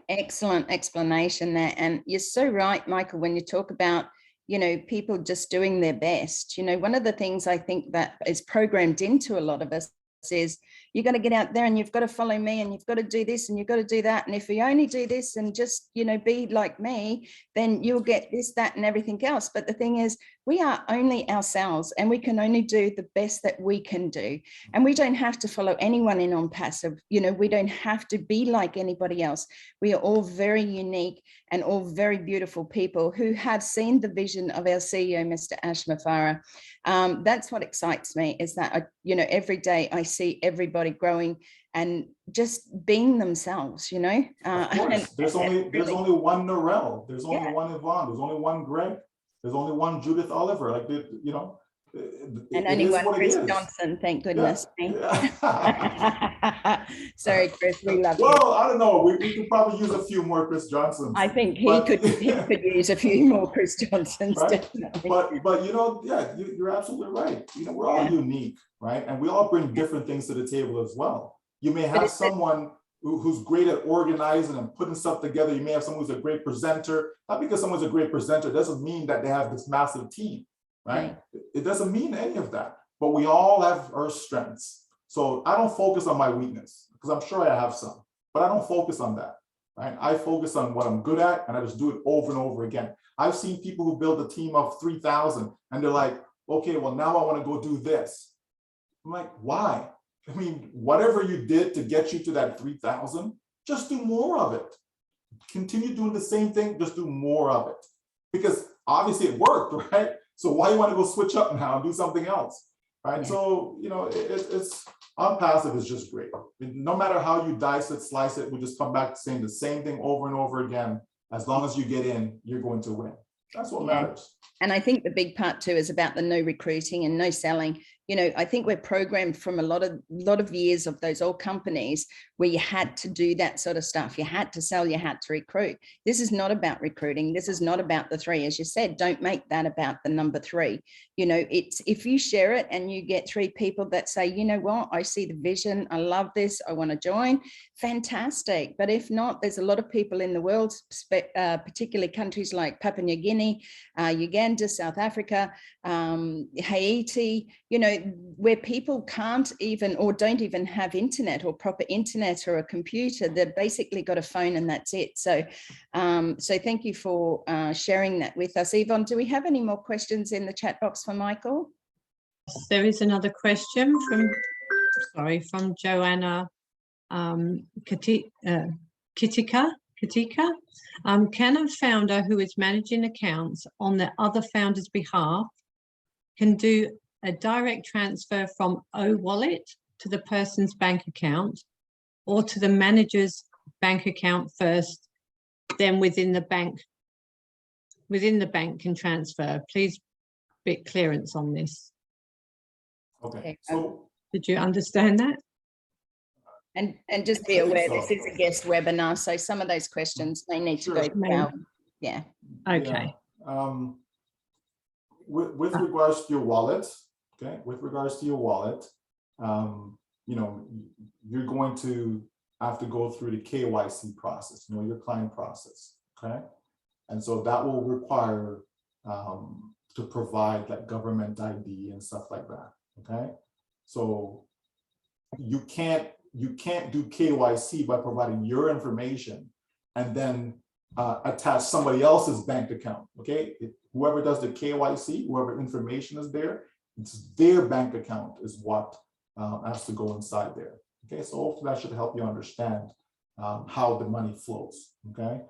Excellent explanation there. And you're so right, Michael, when you talk about, you know, people just doing their best. You know, one of the things I think that is programmed into a lot of us is you've got to get out there and you've got to follow me and you've got to do this and you've got to do that. And if you only do this and just, you know, be like me, then you'll get this, that, and everything else. But the thing is, we are only ourselves and we can only do the best that we can do. And we don't have to follow anyone in ONPASSIVE. You know, we don't have to be like anybody else. We are all very unique and all very beautiful people who have seen the vision of our CEO, Mr. Ash Mafara. That's what excites me, is that, you know, every day I see everybody growing and just being themselves, you know. Of course. There's only one Norel, there's only one Yvonne, there's only one Greg, there's only one Judith Oliver, like, you know. And only one Chris Johnson, thank goodness. Yeah. Sorry, Chris, we love you. Well, I don't know. We could probably use a few more Chris Johnsons. I think he could use a few more Chris Johnsons. Right? Definitely. But you know, yeah, you're absolutely right. You know, we're all unique, right? And we all bring different things to the table as well. You may have someone who's great at organizing and putting stuff together. You may have someone who's a great presenter. Not because someone's a great presenter doesn't mean that they have this massive team. Right? It doesn't mean any of that, but we all have our strengths. So I don't focus on my weakness because I'm sure I have some, but I don't focus on that, right? I focus on what I'm good at and I just do it over and over again. I've seen people who build a team of 3,000 and they're like, okay, well, now I want to go do this. I'm like, why? I mean, whatever you did to get you to that 3,000, just do more of it. Continue doing the same thing, just do more of it. Because obviously it worked, right? So why you want to go switch up now and do something else, right? Yeah. So, you know, it's ONPASSIVE is just great. No matter how you dice it, slice it, we just come back to saying the same thing over and over again. As long as you get in, you're going to win. That's what matters. And I think the big part too is about the no recruiting and no selling. You know, I think we're programmed from a lot of years of those old companies where you had to do that sort of stuff. You had to sell, you had to recruit. This is not about recruiting. This is not about the three. As you said, don't make that about the number three. You know, it's if you share it and you get 3 people that say, you know what, I see the vision, I love this, I want to join, fantastic. But if not, there's a lot of people in the world, particularly countries like Papua New Guinea, Uganda, South Africa, Haiti, you know, where people can't even or don't even have internet or proper internet or a computer. They've basically got a phone and that's it. So so thank you for sharing that with us. Yvonne, do we have any more questions in the chat box for Michael? There is another question from Joanna Katika. Can a founder who is managing accounts on the other founder's behalf can do a direct transfer from O-Wallet to the person's bank account or to the manager's bank account first, then within the bank can transfer? Please bit clearance on this. Okay, so did you understand that? And just be aware, this is a guest webinar, so some of those questions may need to go down. Yeah. Okay. Yeah. With regards to your wallet, okay, with regards to your wallet, you know, you're going to have to go through the KYC process, you know, your client process, okay? And so that will require to provide like government ID and stuff like that, okay? So you can't do KYC by providing your information and then attach somebody else's bank account, okay? Whoever does the KYC, whoever information is there, it's their bank account is what has to go inside there, okay? So hopefully that should help you understand how the money flows, okay?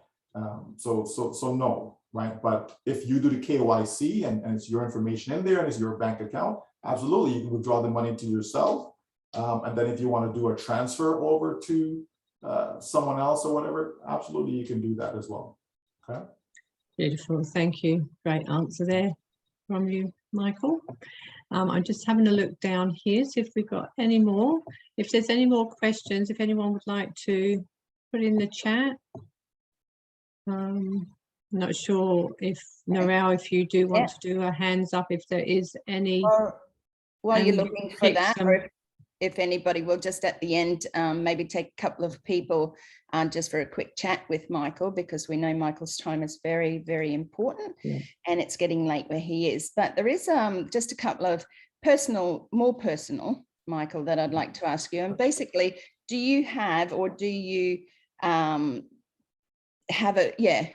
So no, right? But if you do the KYC and it's your information in there and it's your bank account, absolutely, you can withdraw the money to yourself. And then if you want to do a transfer over to someone else or whatever, absolutely, you can do that as well. Okay. Beautiful, thank you. Great answer there from you, Michael. I'm just having a look down here, see if we've got any more. If there's any more questions, if anyone would like to put in the chat. Not sure if, Narelle, if you do want to do a hands up, if there is any. While you're looking for that, some... or if anybody will just at the end, maybe take a couple of people just for a quick chat with Michael, because we know Michael's time is very, very important, and it's getting late where he is. But there is just a couple of more personal, Michael, that I'd like to ask you. And basically, do you have, or do you have a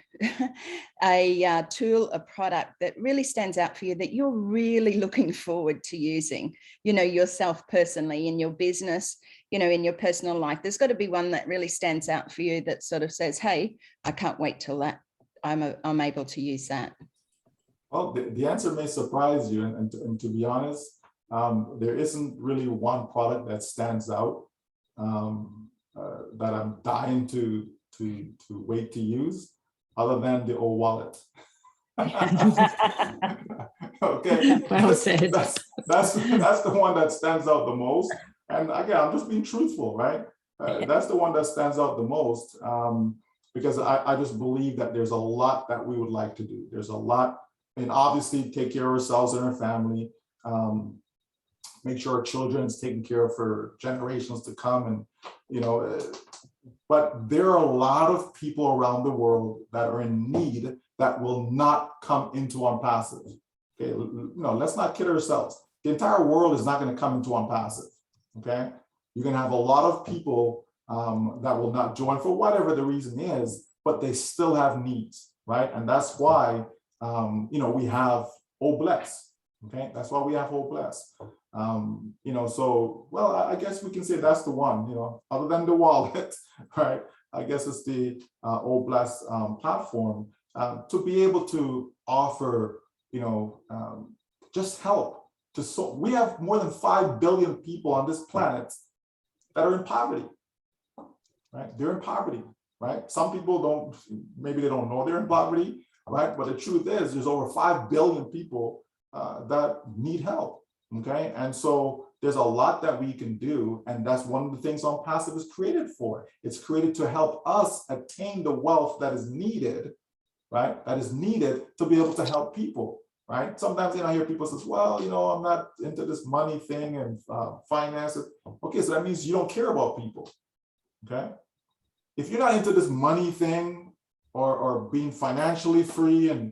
tool, a product that really stands out for you that you're really looking forward to using, yourself personally, in your business, in your personal life? There's got to be one that really stands out for you that sort of says, hey, I can't wait till that I'm able to use that. Well, the answer may surprise you, and to be honest, there isn't really one product that stands out that I'm dying to wait to use, other than the old wallet. Okay, well said. That's the one that stands out the most. And again, I'm just being truthful, right? That's the one that stands out the most, because I just believe that there's a lot that we would like to do. There's a lot, and obviously take care of ourselves and our family, make sure our children is taken care of for generations to come, and but there are a lot of people around the world that are in need that will not come into ONPASSIVE. Okay, let's not kid ourselves. The entire world is not going to come into ONPASSIVE. Okay, you're going to have a lot of people that will not join for whatever the reason is, but they still have needs, right? And that's why we have Oh Bless. Okay, that's why we have Oh Bless. So, well, I guess we can say that's the one, other than the wallet, right? I guess it's the Oh Bless platform to be able to offer, just help to we have more than 5 billion people on this planet that are in poverty, right? They're in poverty, right? Some people maybe they don't know they're in poverty, right? But the truth is there's over 5 billion people that need help. Okay, and so there's a lot that we can do, and that's one of the things ONPASSIVE is created for. It's created to help us attain the wealth that is needed, right? That is needed to be able to help people, right? Sometimes I hear people say, well, I'm not into this money thing and finances. Okay, so that means you don't care about people. Okay, if you're not into this money thing or being financially free, and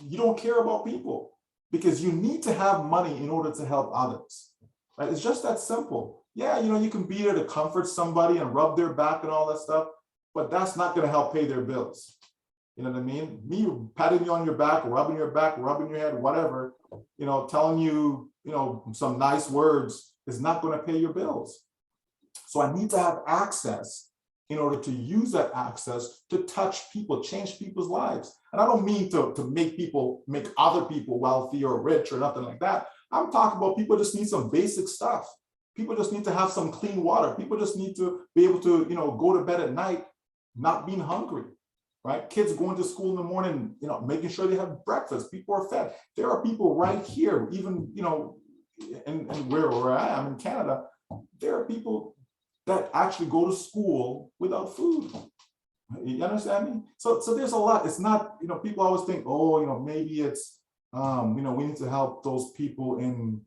you don't care about people, because you need to have money in order to help others, right? It's just that simple. Yeah, you can be there to comfort somebody and rub their back and all that stuff, but that's not going to help pay their bills. You know what I mean? Me patting you on your back, rubbing your head, whatever, telling you, some nice words is not going to pay your bills. So I need to have access in order to use that access to touch people, change people's lives. And I don't mean to make other people wealthy or rich or nothing like that. I'm talking about people just need some basic stuff. People just need to have some clean water. People just need to be able to, go to bed at night, not being hungry, right? Kids going to school in the morning, making sure they have breakfast. People are fed. There are people right here, even, and where I am in Canada, there are people that actually go to school without food. You understand me? So there's a lot. It's not, people always think, oh, maybe it's, we need to help those people in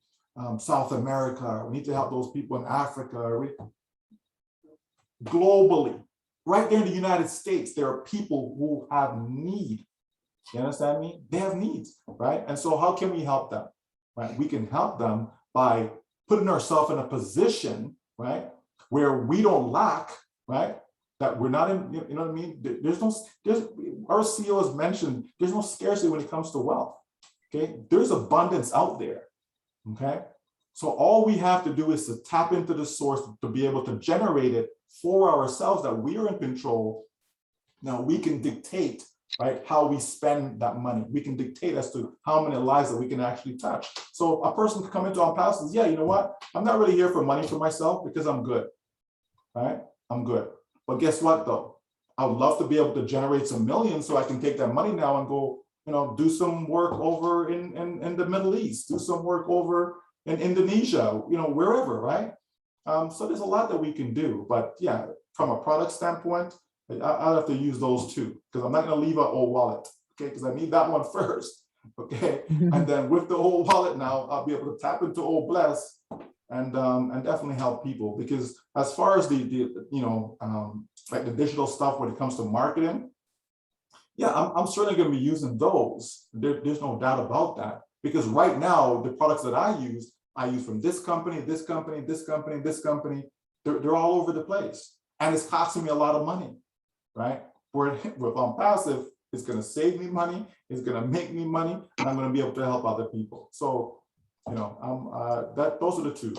South America. We need to help those people in Africa. Globally, right there in the United States, there are people who have need. You understand me? They have needs, right? And so how can we help them, right? We can help them by putting ourselves in a position, right, where we don't lack, right? That we're not in, you know what I mean? Our CEO has mentioned, there's no scarcity when it comes to wealth, okay? There's abundance out there, okay? So all we have to do is to tap into the source to be able to generate it for ourselves, that we are in control. Now we can dictate, right, how we spend that money. We can dictate as to how many lives that we can actually touch. So a person can come into ONPASSIVE and says, yeah, you know what? I'm not really here for money for myself because I'm good, right? I'm good. But guess what though? I would love to be able to generate some millions so I can take that money now and go, do some work over in the Middle East, do some work over in Indonesia, wherever, right? So there's a lot that we can do, but yeah, from a product standpoint, I'll have to use those two, because I'm not going to leave an old wallet, okay? Because I need that one first, okay? And then with the old wallet now, I'll be able to tap into Old Bless and definitely help people. Because as far as like the digital stuff when it comes to marketing, yeah, I'm certainly going to be using those. There's no doubt about that. Because right now, the products that I use from this company, this company, this company, this company. They're all over the place, and it's costing me a lot of money, right? With ONPASSIVE, it's going to save me money, it's going to make me money, and I'm going to be able to help other people. So, those are the two,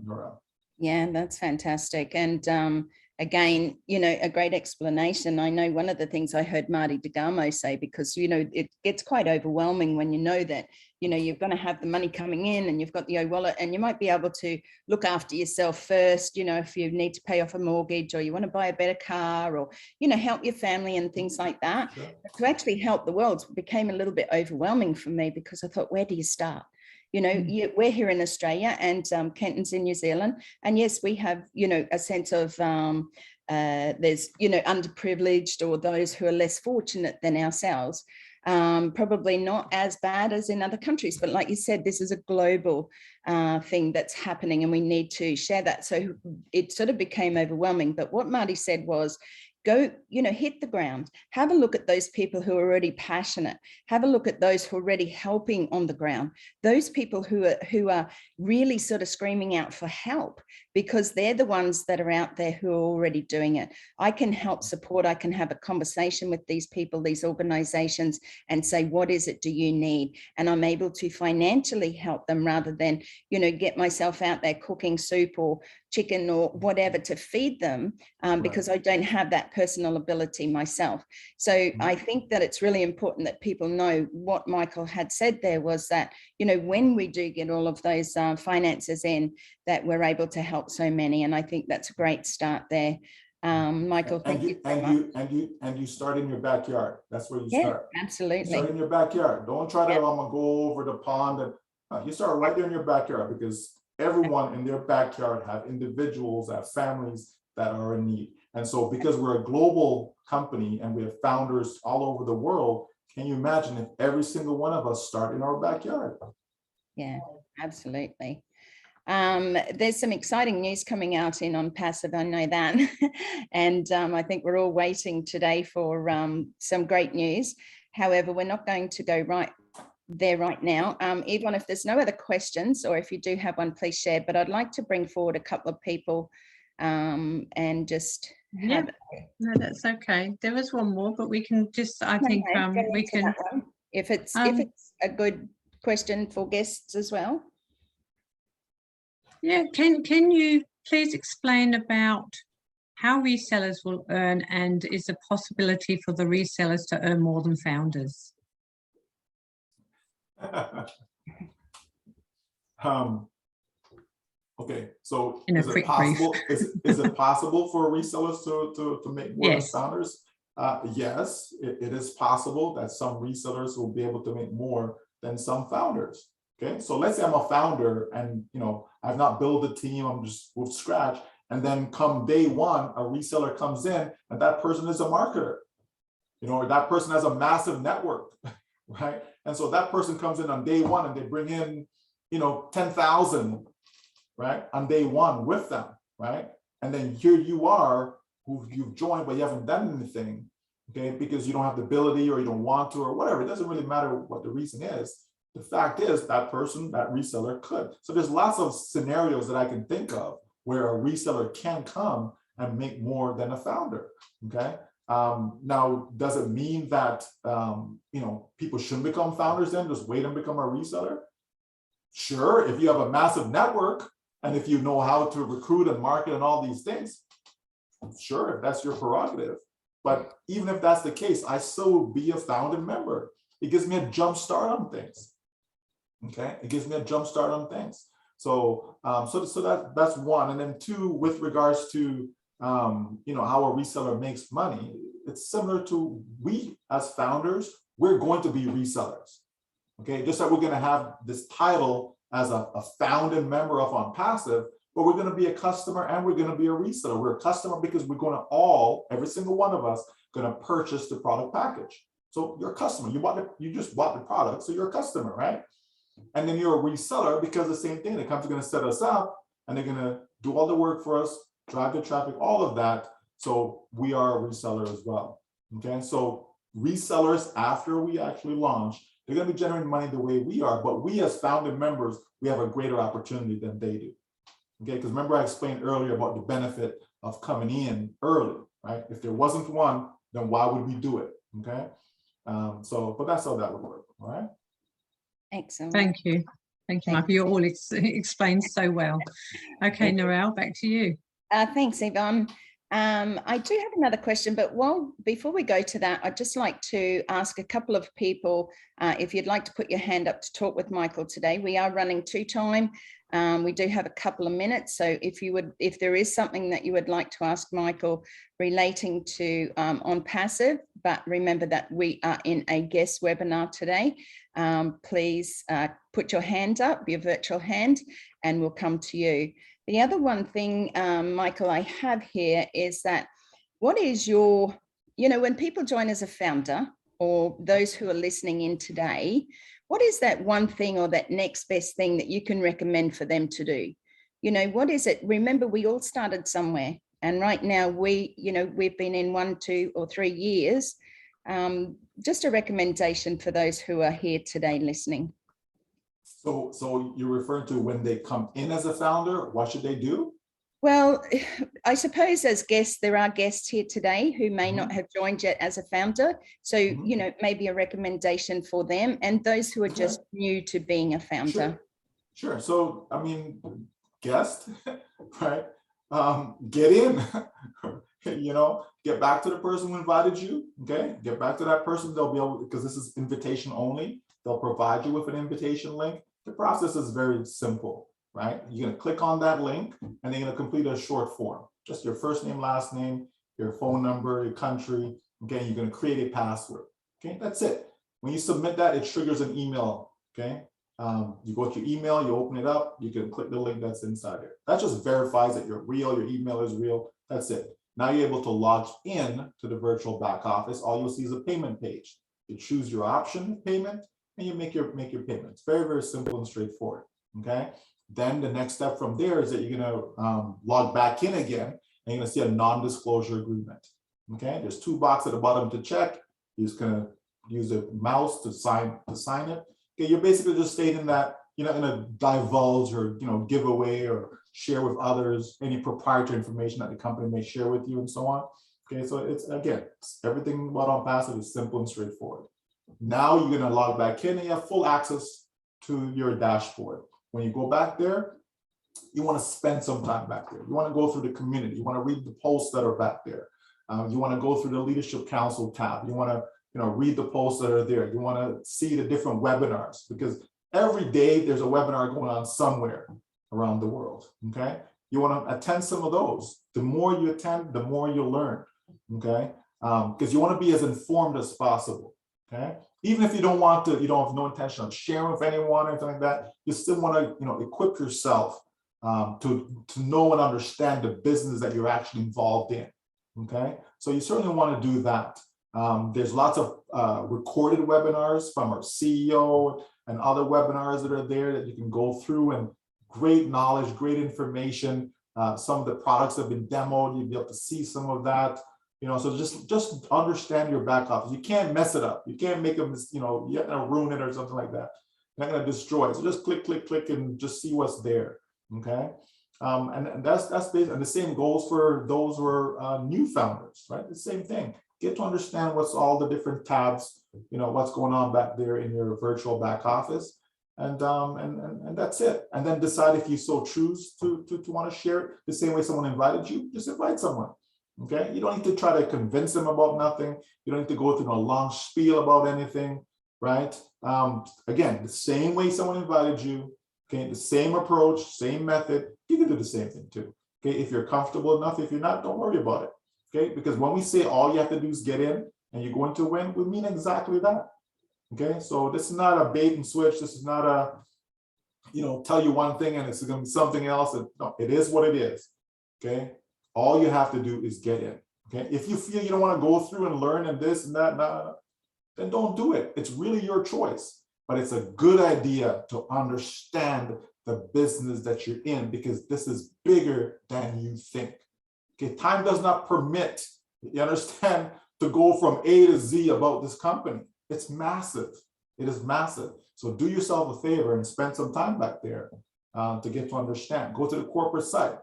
Nora. Yeah, that's fantastic. And again, a great explanation. I know one of the things I heard Marty DeGamo say, because, it gets quite overwhelming when you know that, you're going to have the money coming in and you've got the wallet, and you might be able to look after yourself first, if you need to pay off a mortgage or you want to buy a better car or, help your family and things like that. Sure. To actually help the world became a little bit overwhelming for me, because I thought, where do you start? We're here in Australia and Kenton's in New Zealand. And yes, we have, a sense of there's, underprivileged or those who are less fortunate than ourselves. Probably not as bad as in other countries, but like you said, this is a global thing that's happening and we need to share that. So it sort of became overwhelming. But what Marty said was, go, hit the ground, have a look at those people who are already passionate, have a look at those who are already helping on the ground, those people who are really sort of screaming out for help, because they're the ones that are out there who are already doing it. I can help support, I can have a conversation with these people, these organizations, and say, what is it do you need? And I'm able to financially help them rather than, get myself out there cooking soup or chicken or whatever to feed them, because I don't have that personal ability myself. So I think that it's really important that people know what Michael had said there was that, when we do get all of those finances in, that we're able to help so many. And I think that's a great start there. Michael, thank you so much. And you start in your backyard. That's where you start. Absolutely. Start in your backyard. Don't try to, I'm gonna go over the pond, and you start right there in your backyard, because everyone in their backyard have individuals, have families that are in need. And so because we're a global company and we have founders all over the world, can you imagine if every single one of us start in our backyard? Yeah, absolutely. There's some exciting news coming out in ONPASSIVE, I know that. And I think we're all waiting today for some great news. However, we're not going to go right there right now. Yvonne, if there's no other questions, or if you do have one, please share. But I'd like to bring forward a couple of people and just have... No, that's okay. There was one more, but we can just, I think we can... If it's a good question for guests as well. Yeah, can you please explain about how resellers will earn, and is a possibility for the resellers to earn more than founders? Okay, so In a is it quick possible? brief. Is it possible for resellers to make more Yes. than founders? Yes, it is possible that some resellers will be able to make more than some founders. Okay, so let's say I'm a founder and I've not built a team, I'm just with scratch, and then come day one, a reseller comes in and that person is a marketer, or that person has a massive network, right? And so that person comes in on day one and they bring in, 10,000, right, on day one with them, right? And then here you are, who you've joined, but you haven't done anything, okay, because you don't have the ability or you don't want to or whatever. It doesn't really matter what the reason is. The fact is that person, that reseller could. So there's lots of scenarios that I can think of where a reseller can come and make more than a founder, okay? Now, does it mean that, people shouldn't become founders then, just wait and become a reseller? Sure, if you have a massive network and if you know how to recruit and market and all these things, sure, if that's your prerogative. But even if that's the case, I still will be a founding member. It gives me a jump start on things. Okay, it gives me a jump start on things. So, so that's one. And then two, with regards to how a reseller makes money, it's similar to we as founders, we're going to be resellers. Okay, just like we're going to have this title as a founding member of ONPASSIVE, but we're going to be a customer and we're going to be a reseller. We're a customer because we're going to every single one of us, going to purchase the product package. So you're a customer. You just bought the product, so you're a customer, right? And then you're a reseller because the same thing. The company's going to set us up and they're going to do all the work for us, drive the traffic, all of that. So we are a reseller as well. Okay, so resellers, after we actually launch, they're going to be generating money the way we are, but we as founding members, we have a greater opportunity than they do. Okay, because remember I explained earlier about the benefit of coming in early, right? If there wasn't one, then why would we do it? Okay, but that's how that would work. All right. Excellent. Thank you. Thank you, Michael. You all explained so well. Okay, Narelle, back to you. Thanks, Yvonne. I do have another question, but before we go to that, I'd just like to ask a couple of people if you'd like to put your hand up to talk with Michael today. We are running to time. We do have a couple of minutes, so if there is something that you would like to ask Michael relating to ONPASSIVE, but remember that we are in a guest webinar today, please put your hand up, your virtual hand, and we'll come to you. The other one thing, Michael, I have here is that what is your, when people join as a founder or those who are listening in today, what is that one thing or that next best thing that you can recommend for them to do? What is it? Remember, we all started somewhere. And right now we've been in 1, 2, or 3 years. Just a recommendation for those who are here today listening. So you're referring to when they come in as a founder, what should they do? Well, I suppose as guests, there are guests here today who may not have joined yet as a founder. So, maybe a recommendation for them and those who are just new to being a founder. Sure. So, guest, right? Get in, get back to the person who invited you. Okay. Get back to that person. They'll be able, because this is invitation only. They'll provide you with an invitation link. The process is very simple, right? You're going to click on that link and they're going to complete a short form, just your first name, last name, your phone number, your country. Okay. You're going to create a password. Okay. That's it. When you submit that, it triggers an email. Okay. You go to your email, you open it up, you can click the link that's inside there. That just verifies that you're real, your email is real. That's it. Now you're able to log in to the virtual back office. All you'll see is a payment page. You choose your option of payment and you make your payment. It's very, very simple and straightforward. Okay. Then the next step from there is that you're going to log back in again and you're going to see a non-disclosure agreement. Okay. There's 2 boxes at the bottom to check. You're just going to use the mouse to sign it. Okay. You're basically just stating that you're not going to divulge or give away or share with others any proprietary information that the company may share with you and so on. Okay. So it's everything about ONPASSIVE is simple and straightforward. Now you're going to log back in and you have full access to your dashboard. When you go back there, you want to spend some time back there. You want to go through the community. You want to read the posts that are back there. You want to go through the Leadership Council tab. You want to read the posts that are there. You want to see the different webinars because every day there's a webinar going on somewhere around the world. Okay. You want to attend some of those. The more you attend, the more you learn. Okay. Because you want to be as informed as possible. Okay. Even if you don't want to, you don't have no intention of sharing with anyone or anything like that, you still want to, equip yourself to know and understand the business that you're actually involved in. Okay. So you certainly want to do that. There's lots of recorded webinars from our CEO and other webinars that are there that you can go through, and great knowledge, great information. Some of the products have been demoed. You'll be able to see some of that. So just understand your back office. You can't mess it up. You can't make them, you're not gonna ruin it or something like that. You're not gonna destroy it. So just click, and just see what's there. Okay. And that's basically, and the same goes for those who are new founders, right? The same thing. Get to understand what's all the different tabs, what's going on back there in your virtual back office. And that's it. And then decide if you so choose to want to share it the same way someone invited you, just invite someone. Okay. You don't need to try to convince them about nothing. You don't need to go through a long spiel about anything, right? Again, the same way someone invited you, okay, the same approach, same method, you can do the same thing too. Okay, if you're comfortable enough, if you're not, don't worry about it. Okay, because when we say all you have to do is get in and you're going to win, we mean exactly that. Okay, so this is not a bait and switch. This is not a, tell you one thing and it's going to be something else. No, it is what it is. Okay, all you have to do is get in. Okay, if you feel you don't want to go through and learn and this and that, then don't do it. It's really your choice. But it's a good idea to understand the business that you're in, because this is bigger than you think. Okay, time does not permit, you understand, to go from A to Z about this company. It's massive. It is massive. So do yourself a favor and spend some time back there to get to understand. Go to the corporate site,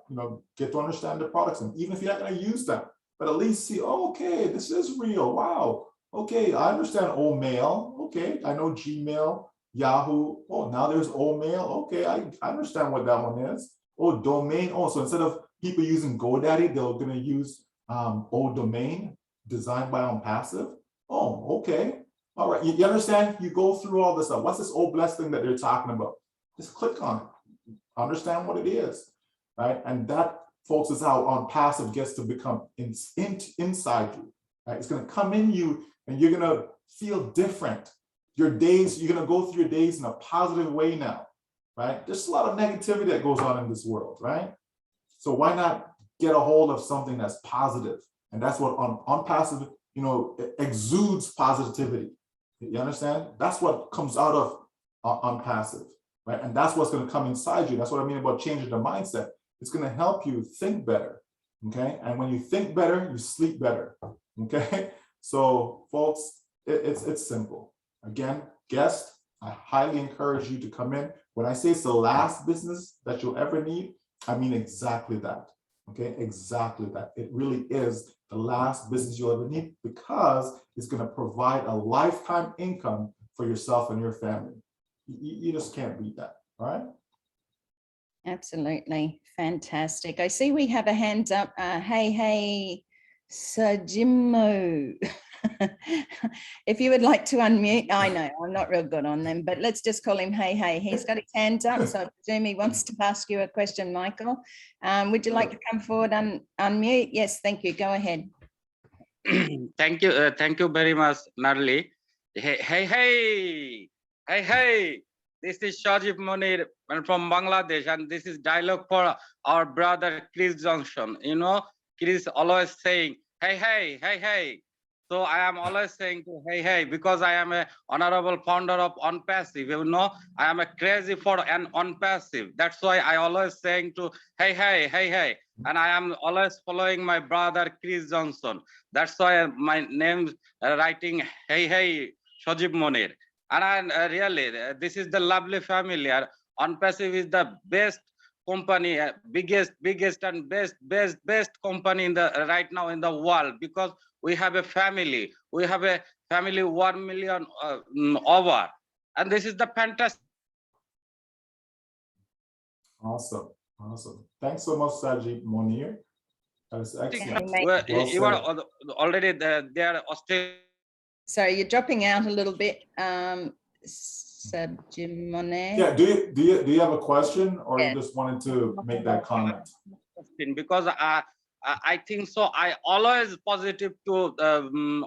get to understand the products, and even if you're not going to use them, but at least see, oh, okay, this is real. Wow. Okay, I understand OMail. Okay, I know Gmail, Yahoo. Oh, now there's OMail. Okay, I understand what that one is. Oh, domain. Oh, so instead of people using GoDaddy, they're going to use domain, designed by ONPASSIVE. Oh, okay. All right, you understand? You go through all this stuff. What's this old blessed thing that they're talking about? Just click on it. Understand what it is, right? And that, folks, is how ONPASSIVE gets to become inside you. Right? It's going to come in you, and you're going to feel different. Your days, you're going to go through your days in a positive way now, right? There's a lot of negativity that goes on in this world, right? So why not get a hold of something that's positive? And that's what ONPASSIVE, it exudes positivity. You understand? That's what comes out of ONPASSIVE, right? And that's what's going to come inside you. That's what I mean about changing the mindset. It's going to help you think better, okay? And when you think better, you sleep better, okay? So, folks, it's simple. Again, guest, I highly encourage you to come in. When I say it's the last business that you'll ever need, I mean exactly that, okay? Exactly that. It really is the last business you'll ever need, because it's going to provide a lifetime income for yourself and your family. You just can't beat that, all right? Absolutely. Fantastic. I see we have a hand up. Hey, Sajimo. If you would like to unmute, I know I'm not real good on them, but let's just call him Hey. He's got his hands up, so I presume he wants to ask you a question, Michael. Would you like to come forward and unmute? Yes, thank you. Go ahead. Thank you very much, Narli. Hey. This is Shajib Monir from Bangladesh, and this is dialogue for our brother Chris Johnson. Chris always saying, hey. So I am always saying to hey, because I am a honorable founder of ONPASSIVE. I am a crazy for an ONPASSIVE. That's why I always saying to hey. And I am always following my brother Chris Johnson. That's why my name writing hey Shajib Monir. And really, this is the lovely family. ONPASSIVE is the best company, biggest and best company in the right now in the world, because we have a family. We have a family 1 million over, and this is the fantastic. Awesome. Thanks so much, Sajid Monir. That was excellent. You are already there. Sorry, you're dropping out a little bit. Sajimone. Yeah, do you have a question, or you just wanted to make that comment? Because I think so. I always positive to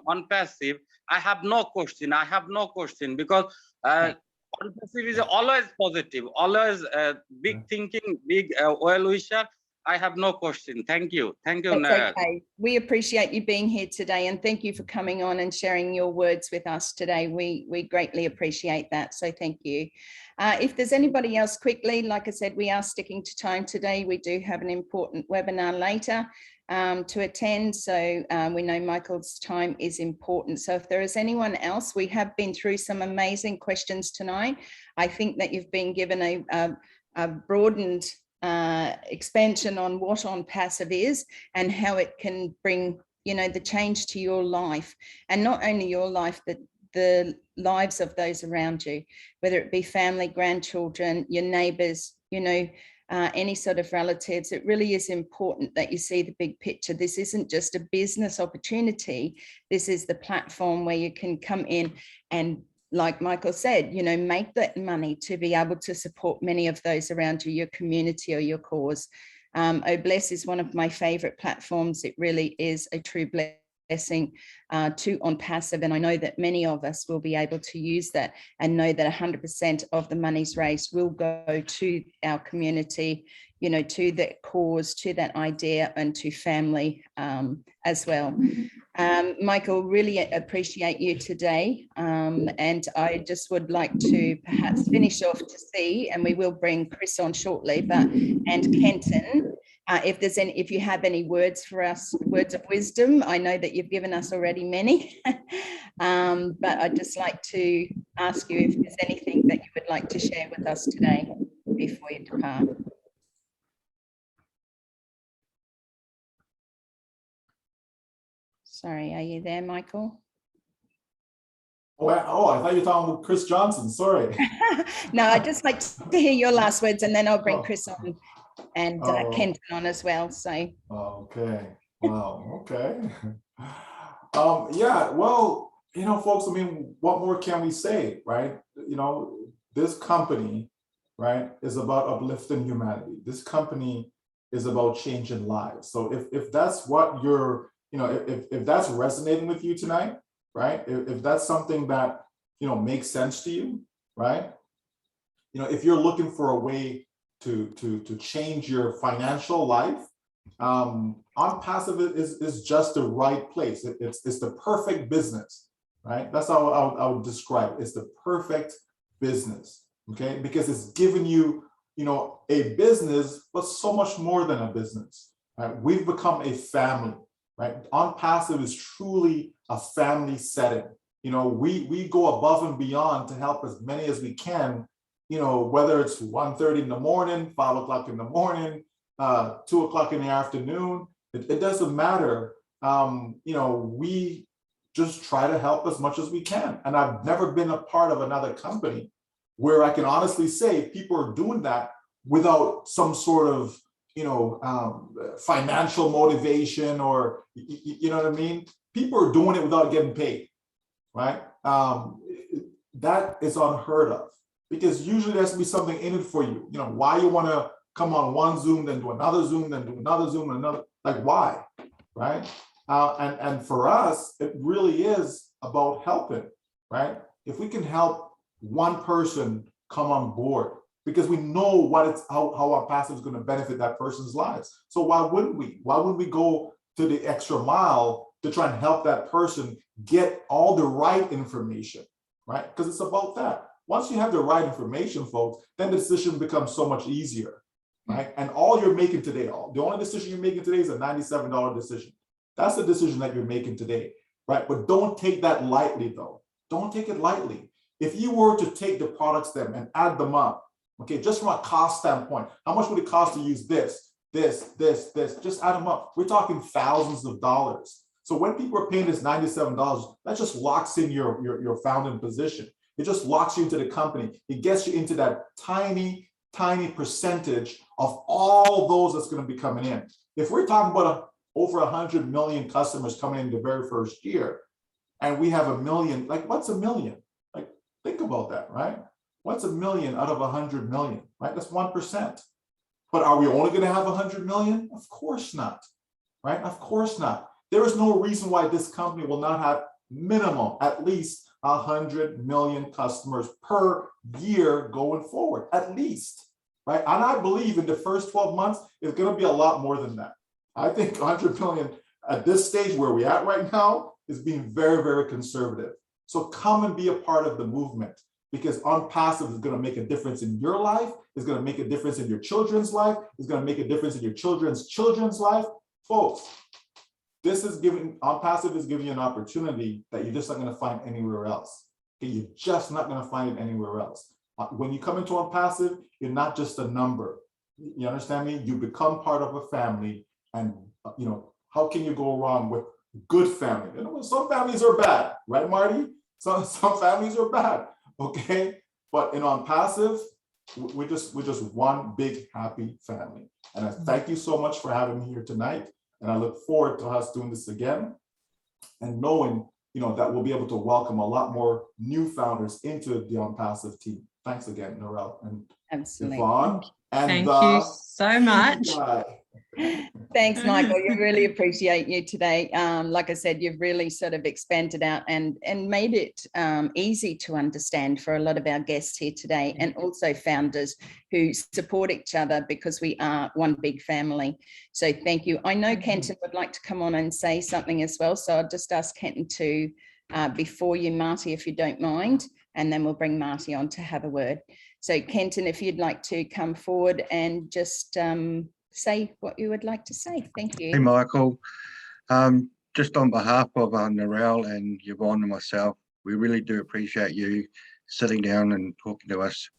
ONPASSIVE. I have no question because ONPASSIVE is always positive, always big thinking, big well-wisher. I have no question. Thank you. That's okay. We appreciate you being here today, and thank you for coming on and sharing your words with us today. We greatly appreciate that. So thank you. If there's anybody else, quickly, like I said, we are sticking to time today. We do have an important webinar later to attend. So we know Michael's time is important. So if there is anyone else, we have been through some amazing questions tonight. I think that you've been given a broadened expansion on what ONPASSIVE is and how it can bring, the change to your life, and not only your life, but the lives of those around you, whether it be family, grandchildren, your neighbors, any sort of relatives. It really is important that you see the big picture. This isn't just a business opportunity. This is the platform where you can come in and, like Michael said, make that money to be able to support many of those around you, your community or your cause. Bless is one of my favorite platforms. It really is a true blessing to ONPASSIVE, and I know that many of us will be able to use that and know that 100% of the monies raised will go to our community, you know, to that cause, to that idea, and to family as well. Michael, really appreciate you today, and I just would like to perhaps finish off to see, and we will bring Chris on shortly, and Kenton, if you have any words for us, words of wisdom. I know that you've given us already many, but I'd just like to ask you if there's anything that you would like to share with us today before you depart. Sorry, are you there, Michael? Oh, I thought you were talking with Chris Johnson. Sorry. No, I'd just like to hear your last words, and then I'll bring Chris on and Kenton on as well. So. Okay. Wow. Okay. Yeah. Well, you know, folks. I mean, what more can we say, right? You know, this company, right, is about uplifting humanity. This company is about changing lives. So if that's what you're, you know, if that's resonating with you tonight, right? If that's something that, you know, makes sense to you, right? You know, if you're looking for a way to change your financial life, ONPASSIVE is just the right place. It's the perfect business, right? That's how I would describe it. It's the perfect business, okay? Because it's giving you, you know, a business, but so much more than a business, right? We've become a family. Right? ONPASSIVE is truly a family setting. You know, we go above and beyond to help as many as we can, you know, whether it's 1:30 in the morning, 5 o'clock in the morning, 2 o'clock in the afternoon, it doesn't matter. You know, we just try to help as much as we can. And I've never been a part of another company where I can honestly say people are doing that without some sort of, you know, financial motivation, or, you know what I mean? People are doing it without getting paid, right? That is unheard of, because usually there has to be something in it for you. You know, why you want to come on one Zoom, then do another Zoom, then do another Zoom, another, like why, right? And for us, it really is about helping, right? If we can help one person come on board, because we know what it's how ONPASSIVE is going to benefit that person's lives. So why wouldn't we? Why wouldn't we go to the extra mile to try and help that person get all the right information, right? Because it's about that. Once you have the right information, folks, then the decision becomes so much easier, right? And all you're making today, the only decision you're making today is a $97 decision. That's the decision that you're making today, right? But don't take that lightly, though. Don't take it lightly. If you were to take the products then and add them up, okay, just from a cost standpoint, how much would it cost to use this? Just add them up. We're talking thousands of dollars. So when people are paying this $97, that just locks in your founding position. It just locks you into the company. It gets you into that tiny percentage of all those that's going to be coming in. If we're talking about over 100 million customers coming in the very first year, and we have 1 million, like what's 1 million? Like, think about that, right? What's 1 million out of 100 million, right? That's 1%. But are we only going to have 100 million? Of course not, right? Of course not. There is no reason why this company will not have minimum at least 100 million customers per year going forward, at least, right? And I believe in the first 12 months, it's going to be a lot more than that. I think 100 million at this stage where we're at right now is being very, very conservative. So come and be a part of the movement, because ONPASSIVE is going to make a difference in your life. It's going to make a difference in your children's life. It's going to make a difference in your children's life. Folks, this is giving, ONPASSIVE is giving you an opportunity that you're just not going to find anywhere else. Okay, you're just not going to find it anywhere else. When you come into ONPASSIVE, you're not just a number. You understand me? You become part of a family, and you know, how can you go wrong with good family? You know, some families are bad, right, Marty? Some families are bad. Okay, but in ONPASSIVE, we're just one big happy family. And I thank you so much for having me here tonight. And I look forward to us doing this again, and knowing, you know, that we'll be able to welcome a lot more new founders into the ONPASSIVE team. Thanks again, Narelle and Absolutely. Yvonne. And thank you so much. Thanks, Michael. You really appreciate you today. Like I said, you've really sort of expanded out and made it easy to understand for a lot of our guests here today, and also founders who support each other because we are one big family. So thank you. I know Kenton would like to come on and say something as well. So I'll just ask Kenton to, before you, Marty, if you don't mind, and then we'll bring Marty on to have a word. So Kenton, if you'd like to come forward and just say what you would like to say. Thank you. Hey, Michael. Just on behalf of Narelle and Yvonne and myself, we really do appreciate you sitting down and talking to us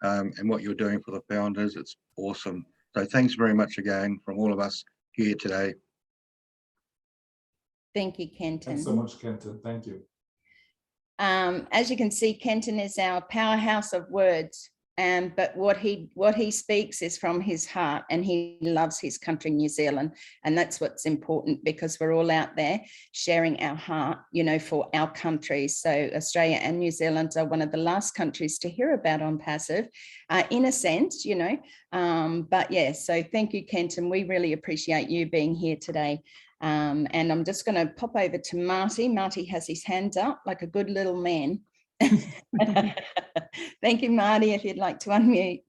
and what you're doing for the founders. It's awesome. So thanks very much again from all of us here today. Thank you, Kenton. Thanks so much, Kenton. Thank you. As you can see, Kenton is our powerhouse of words. But what he speaks is from his heart, and he loves his country, New Zealand. And that's what's important, because we're all out there sharing our heart, you know, for our countries. So Australia and New Zealand are one of the last countries to hear about ONPASSIVE, in a sense, you know. But yeah, so thank you, Kenton. We really appreciate you being here today. And I'm just going to pop over to Marty. Marty has his hands up like a good little man. Thank you, Marty, if you'd like to unmute.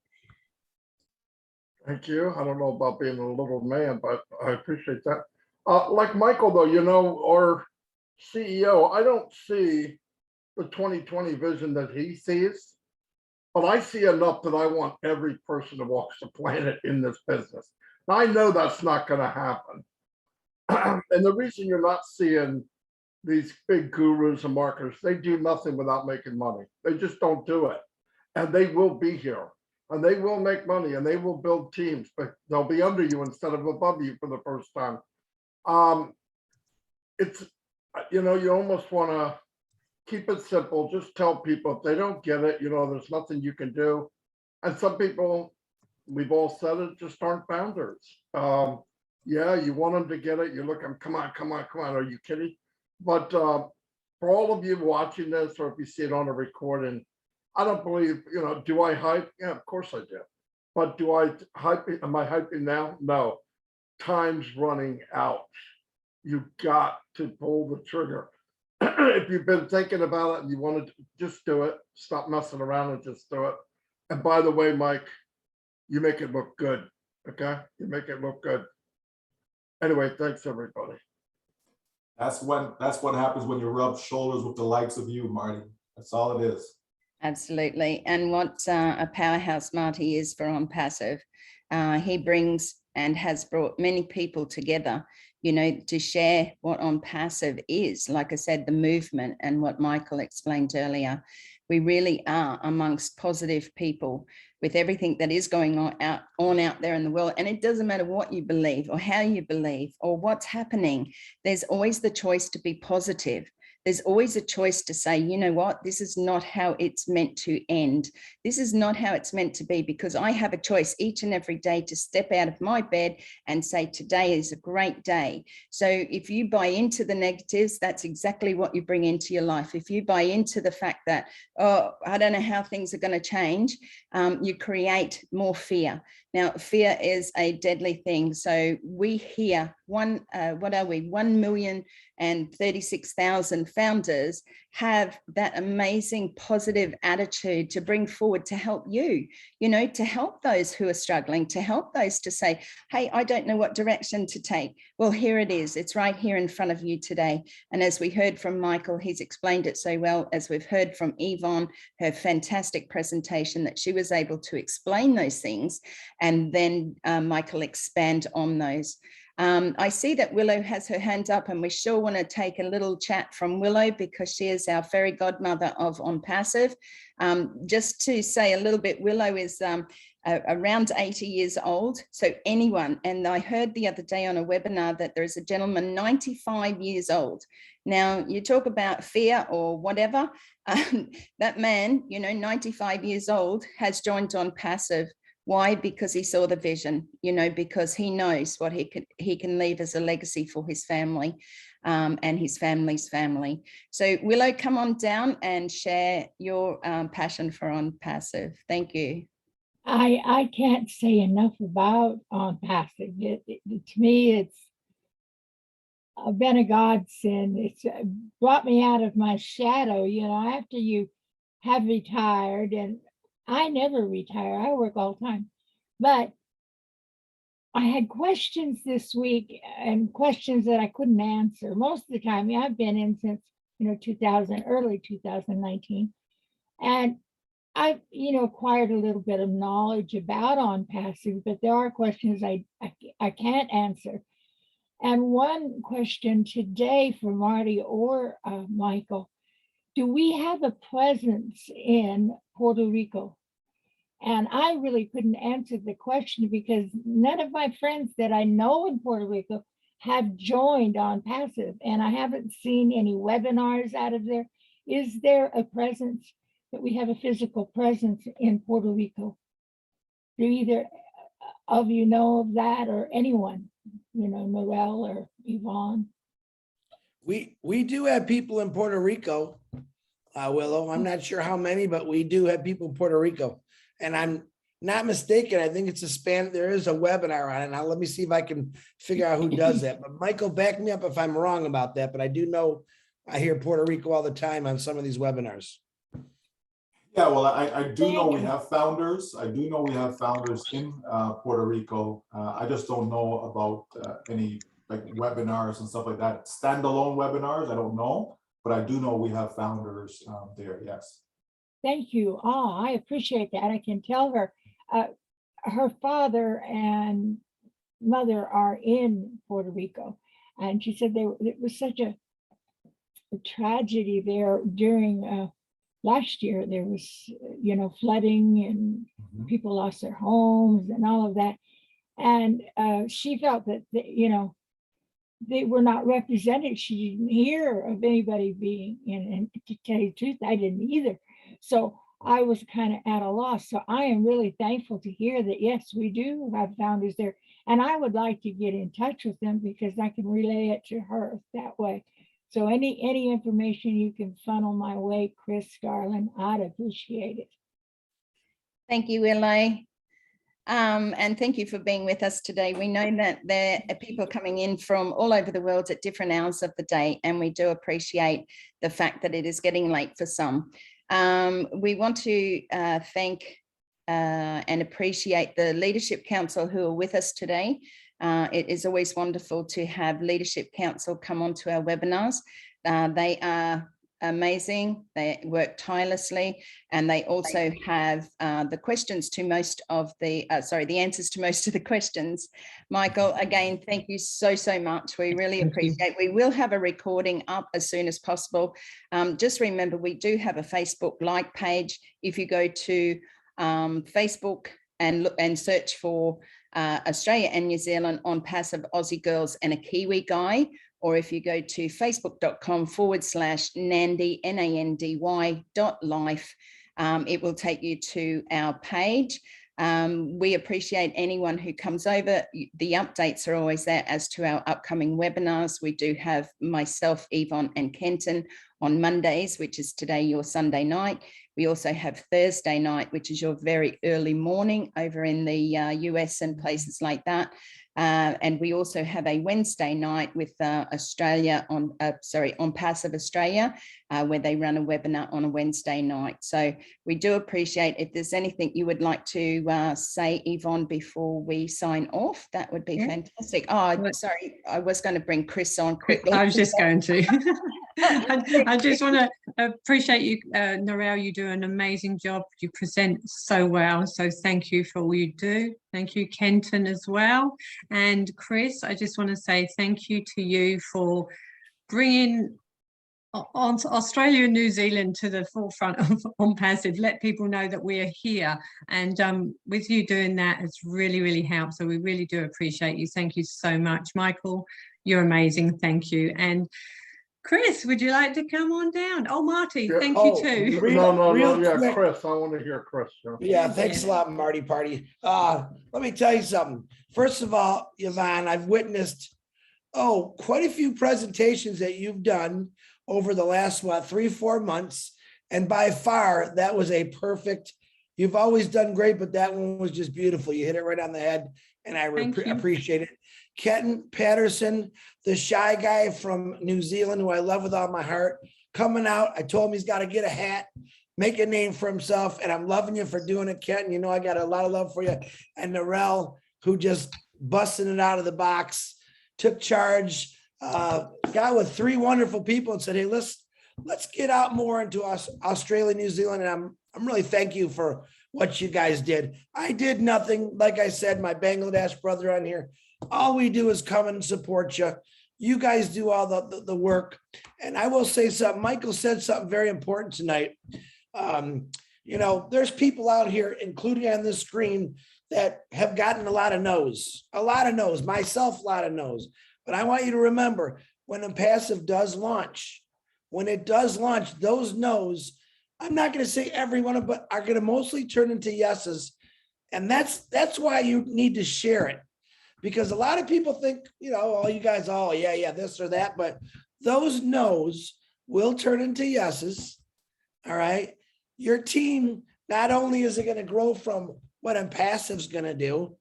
Thank you. I don't know about being a little man, but I appreciate that. Like Michael, though, you know, our CEO, I don't see the 2020 vision that he sees, but I see enough that I want every person that walks the planet in this business. Now, I know that's not going to happen. And the reason you're not seeing these big gurus and marketers, they do nothing without making money. They just don't do it. And they will be here, and they will make money, and they will build teams, but they'll be under you instead of above you for the first time. It's, you know, you almost want to keep it simple. Just tell people if they don't get it, you know, there's nothing you can do. And some people, we've all said it, just aren't founders. Yeah, you want them to get it. You look at them, come on, come on, come on. Are you kidding? But for all of you watching this, or if you see it on a recording, I don't believe, you know, do I hype? Yeah, of course I do. But do I hype? Am I hyping now? No. Time's running out. You got to pull the trigger. If you've been thinking about it and you want to just do it, stop messing around and just do it. And by the way, Mike, you make it look good. Okay? You make it look good. Anyway, thanks everybody. That's what happens when you rub shoulders with the likes of you, Marty. That's all it is. Absolutely. And what a powerhouse Marty is for ONPASSIVE. He brings and has brought many people together, you know, to share what ONPASSIVE is. Like I said, the movement and what Michael explained earlier. We really are amongst positive people with everything that is going on out there in the world. And it doesn't matter what you believe or how you believe or what's happening. There's always the choice to be positive. There's always a choice to say, you know what, this is not how it's meant to end. This is not how it's meant to be, because I have a choice each and every day to step out of my bed and say, today is a great day. So if you buy into the negatives, that's exactly what you bring into your life. If you buy into the fact that, oh, I don't know how things are going to change, you create more fear. Now, fear is a deadly thing. So we hear 1,036,000 founders have that amazing positive attitude to bring forward to help you, you know, to help those who are struggling, to help those to say, hey, I don't know what direction to take. Well, here it is. It's right here in front of you today. And as we heard from Michael, he's explained it so well. As we've heard from Yvonne, her fantastic presentation, that she was able to explain those things, and then Michael expand on those. I see that Willow has her hand up, and we sure want to take a little chat from Willow because she is our fairy godmother of ONPASSIVE. Just to say a little bit, Willow is around 80 years old. So anyone, and I heard the other day on a webinar that there is a gentleman 95 years old. Now you talk about fear or whatever, that man, you know, 95 years old has joined ONPASSIVE. Why? Because he saw the vision, you know, because he knows what he can leave as a legacy for his family and his family's family. So Willow, come on down and share your passion for ONPASSIVE. Thank you. I can't say enough about ONPASSIVE. To me, it's been a godsend. It's brought me out of my shadow, after you have retired, and I never retire, I work all the time. But I had questions this week and questions that I couldn't answer. Most of the time, I've been in since, 2000, early 2019. And I've, acquired a little bit of knowledge about ONPASSIVE, but there are questions I can't answer. And one question today for Marty or Michael, do we have a presence in Puerto Rico? And I really couldn't answer the question because none of my friends that I know in Puerto Rico have joined ONPASSIVE, and I haven't seen any webinars out of there. Is there a presence, that we have a physical presence in Puerto Rico? Do either of you know of that, or anyone, Noel or Yvonne? We do have people in Puerto Rico, Willow. I'm not sure how many, but we do have people in Puerto Rico. And I'm not mistaken, I think it's a span, there is a webinar on it. Now let me see if I can figure out who does that. But Michael, back me up if I'm wrong about that, but I do know I hear Puerto Rico all the time on some of these webinars. Yeah, well, I do know we have founders. I do know we have founders in Puerto Rico. I just don't know about any like webinars and stuff like that. Standalone webinars, I don't know, but I do know we have founders there, yes. Thank you. Oh, I appreciate that. I can tell her, her father and mother are in Puerto Rico. And she said it was such a tragedy there during last year. There was, flooding, and people lost their homes and all of that. And she felt that, they were not represented. She didn't hear of anybody being in, and to tell you the truth, I didn't either. So I was kind of at a loss. So I am really thankful to hear that, yes, we do have founders there. And I would like to get in touch with them because I can relay it to her that way. So any information you can funnel my way, Chris, darling, I'd appreciate it. Thank you, Willow. And thank you for being with us today. We know that there are people coming in from all over the world at different hours of the day, and we do appreciate the fact that it is getting late for some. We want to thank and appreciate the Leadership Council who are with us today. It is always wonderful to have Leadership Council come onto our webinars. They are amazing. They work tirelessly, and they also have the questions to most of the, the answers to most of the questions. Michael, again, thank you so much. We really appreciate. We will have a recording up as soon as possible. Just remember, we do have a Facebook like page. If you go to Facebook and search for Australia and New Zealand on Passive Aussie Girls and a Kiwi guy, or if you go to facebook.com/Nandy, NANDY.life, it will take you to our page. We appreciate anyone who comes over. The updates are always there as to our upcoming webinars. We do have myself, Yvonne and Kenton on Mondays, which is today your Sunday night. We also have Thursday night, which is your very early morning over in the US and places like that. And we also have a Wednesday night with Australia on ONPASSIVE Australia, where they run a webinar on a Wednesday night. So we do appreciate. If there's anything you would like to say, Yvonne, before we sign off, that would be fantastic. Oh, sorry, I was going to bring Chris on quickly. I was just going to. I just want to appreciate you, Narelle. You do an amazing job. You present so well. So thank you for all you do. Thank you, Kenton, as well. And Chris, I just want to say thank you to you for bringing on Australia and New Zealand to the forefront of ONPASSIVE. Let people know that we are here. And with you doing that, it's really helped. So we really do appreciate you. Thank you so much. Michael, you're amazing. Thank you. And Chris, would you like to come on down? Oh, Marty, thank you too. No, yeah, Chris, I want to hear Chris. Yeah, thanks a lot, Marty Party. Let me tell you something. First of all, Yvonne, I've witnessed, quite a few presentations that you've done over the last, 3-4 months. And by far, that was a perfect You've always done great, but that one was just beautiful. You hit it right on the head, and I Thank you. appreciate it. Kenton Patterson, the shy guy from New Zealand, who I love with all my heart, coming out. I told him he's got to get a hat, make a name for himself, and I'm loving you for doing it, Kenton. You know I got a lot of love for you. And Narelle, who just busting it out of the box, took charge, got with 3 wonderful people and said, hey, let's get out more into Australia, New Zealand. And I'm really thank you for what you guys did. I did nothing. Like I said, my Bangladesh brother on here, all we do is come and support you. You guys do all the work. And I will say something, Michael said something very important tonight. You know, there's people out here, including on this screen, that have gotten a lot of no's, myself, a lot of no's. But I want you to remember, when ONPASSIVE does launch, when it does launch, those no's, I'm not going to say every one of them, but are going to mostly turn into yeses. And that's why you need to share it. Because a lot of people think, you know, oh, you guys, oh, yeah, this or that. But those no's will turn into yeses. All right. Your team, not only is it going to grow from what ONPASSIVE's going to do,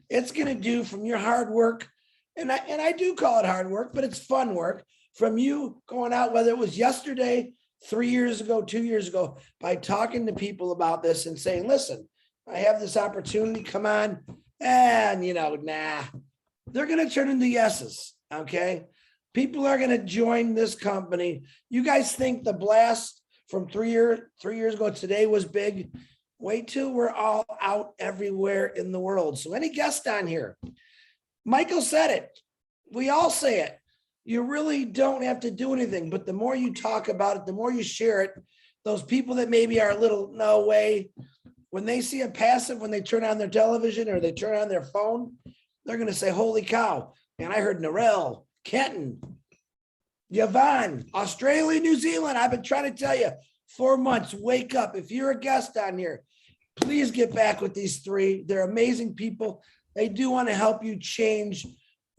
it's going to do from your hard work. And I do call it hard work, but it's fun work from you going out, whether it was yesterday, 3 years ago, 2 years ago, by talking to people about this and saying, listen, I have this opportunity, come on. And, you know, nah, they're going to turn into yeses. Okay. People are going to join this company. You guys think the blast from 3 years ago today was big? Wait till we're all out everywhere in the world. So any guest on here, Michael said it. We all say it. You really don't have to do anything, but the more you talk about it, the more you share it, those people that maybe are a little, no way, when they see ONPASSIVE, when they turn on their television or they turn on their phone, they're going to say, holy cow. And I heard Narelle, Kenton, Yvonne, Australia, New Zealand. I've been trying to tell you 4 months, wake up. If you're a guest on here, please get back with these 3. They're amazing people. They do want to help you change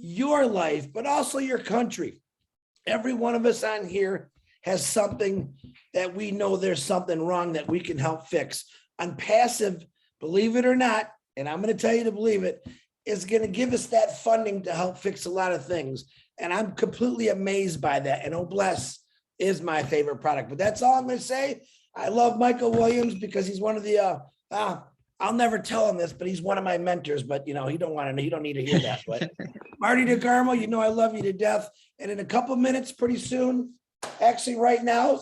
your life, but also your country. Every one of us on here has something that we know there's something wrong that we can help fix. ONPASSIVE, believe it or not, and I'm going to tell you to believe it, is going to give us that funding to help fix a lot of things. And I'm completely amazed by that. And Oh Bless is my favorite product. But that's all I'm going to say. I love Michael Williams because he's one of the, I'll never tell him this, but he's one of my mentors, but you know, he don't want to know, he don't need to hear that. But Marty DeGarmo, you know, I love you to death. And in a couple minutes, pretty soon, actually right now,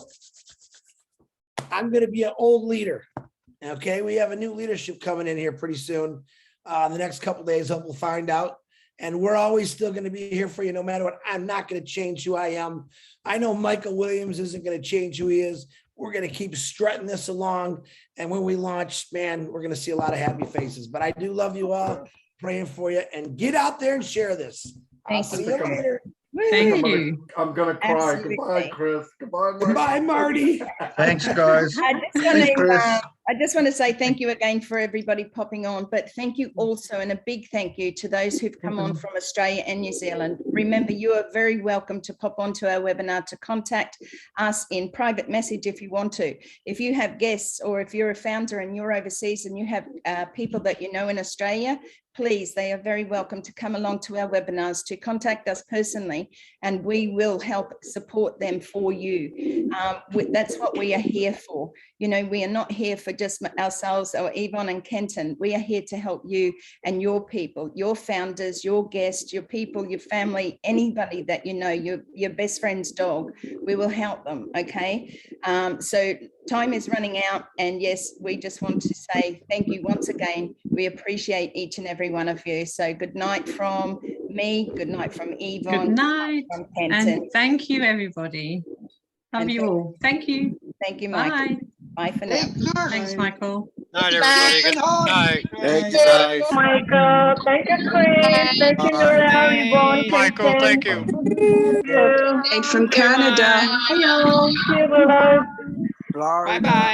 I'm going to be an old leader. Okay. We have a new leadership coming in here pretty soon. The next couple of days, we'll find out. And we're always still going to be here for you no matter what. I'm not going to change who I am. I know Michael Williams isn't going to change who he is. We're going to keep strutting this along. And when we launch, man, we're going to see a lot of happy faces. But I do love you all, praying for you, and get out there and share this. I'll see you later. Thank you. I'm gonna cry. Absolutely. Goodbye, Chris. Goodbye, Mark. Bye, Marty. Thanks, guys. I just want to say thank you again for everybody popping on, but thank you also, and a big thank you to those who've come on from Australia and New Zealand. Remember, you are very welcome to pop onto our webinar to contact us in private message if you want to. If you have guests, or if you're a founder and you're overseas and you have people that you know in Australia, please, they are very welcome to come along to our webinars, to contact us personally, and we will help support them for you. That's what we are here for. You know, we are not here for just ourselves or Yvonne and Kenton. We are here to help you and your people, your founders, your guests, your people, your family, anybody that you know, your best friend's dog. We will help them, okay? So time is running out, and yes, we just want to say thank you once again. We appreciate each and every one of you. So good night from me, good night from Yvonne. Good night, from Kenton. and thank you, everybody. Love And you all. Thank you. Thank you, Michael. Bye. Bye for now. Thanks, Michael. Night, everybody. Good night. Thank you, Michael. Thank you, Chris. Thank you, Narelle, Yvonne, Michael, thank you. Thank you. From Canada. Hello. See you below. Bye-bye.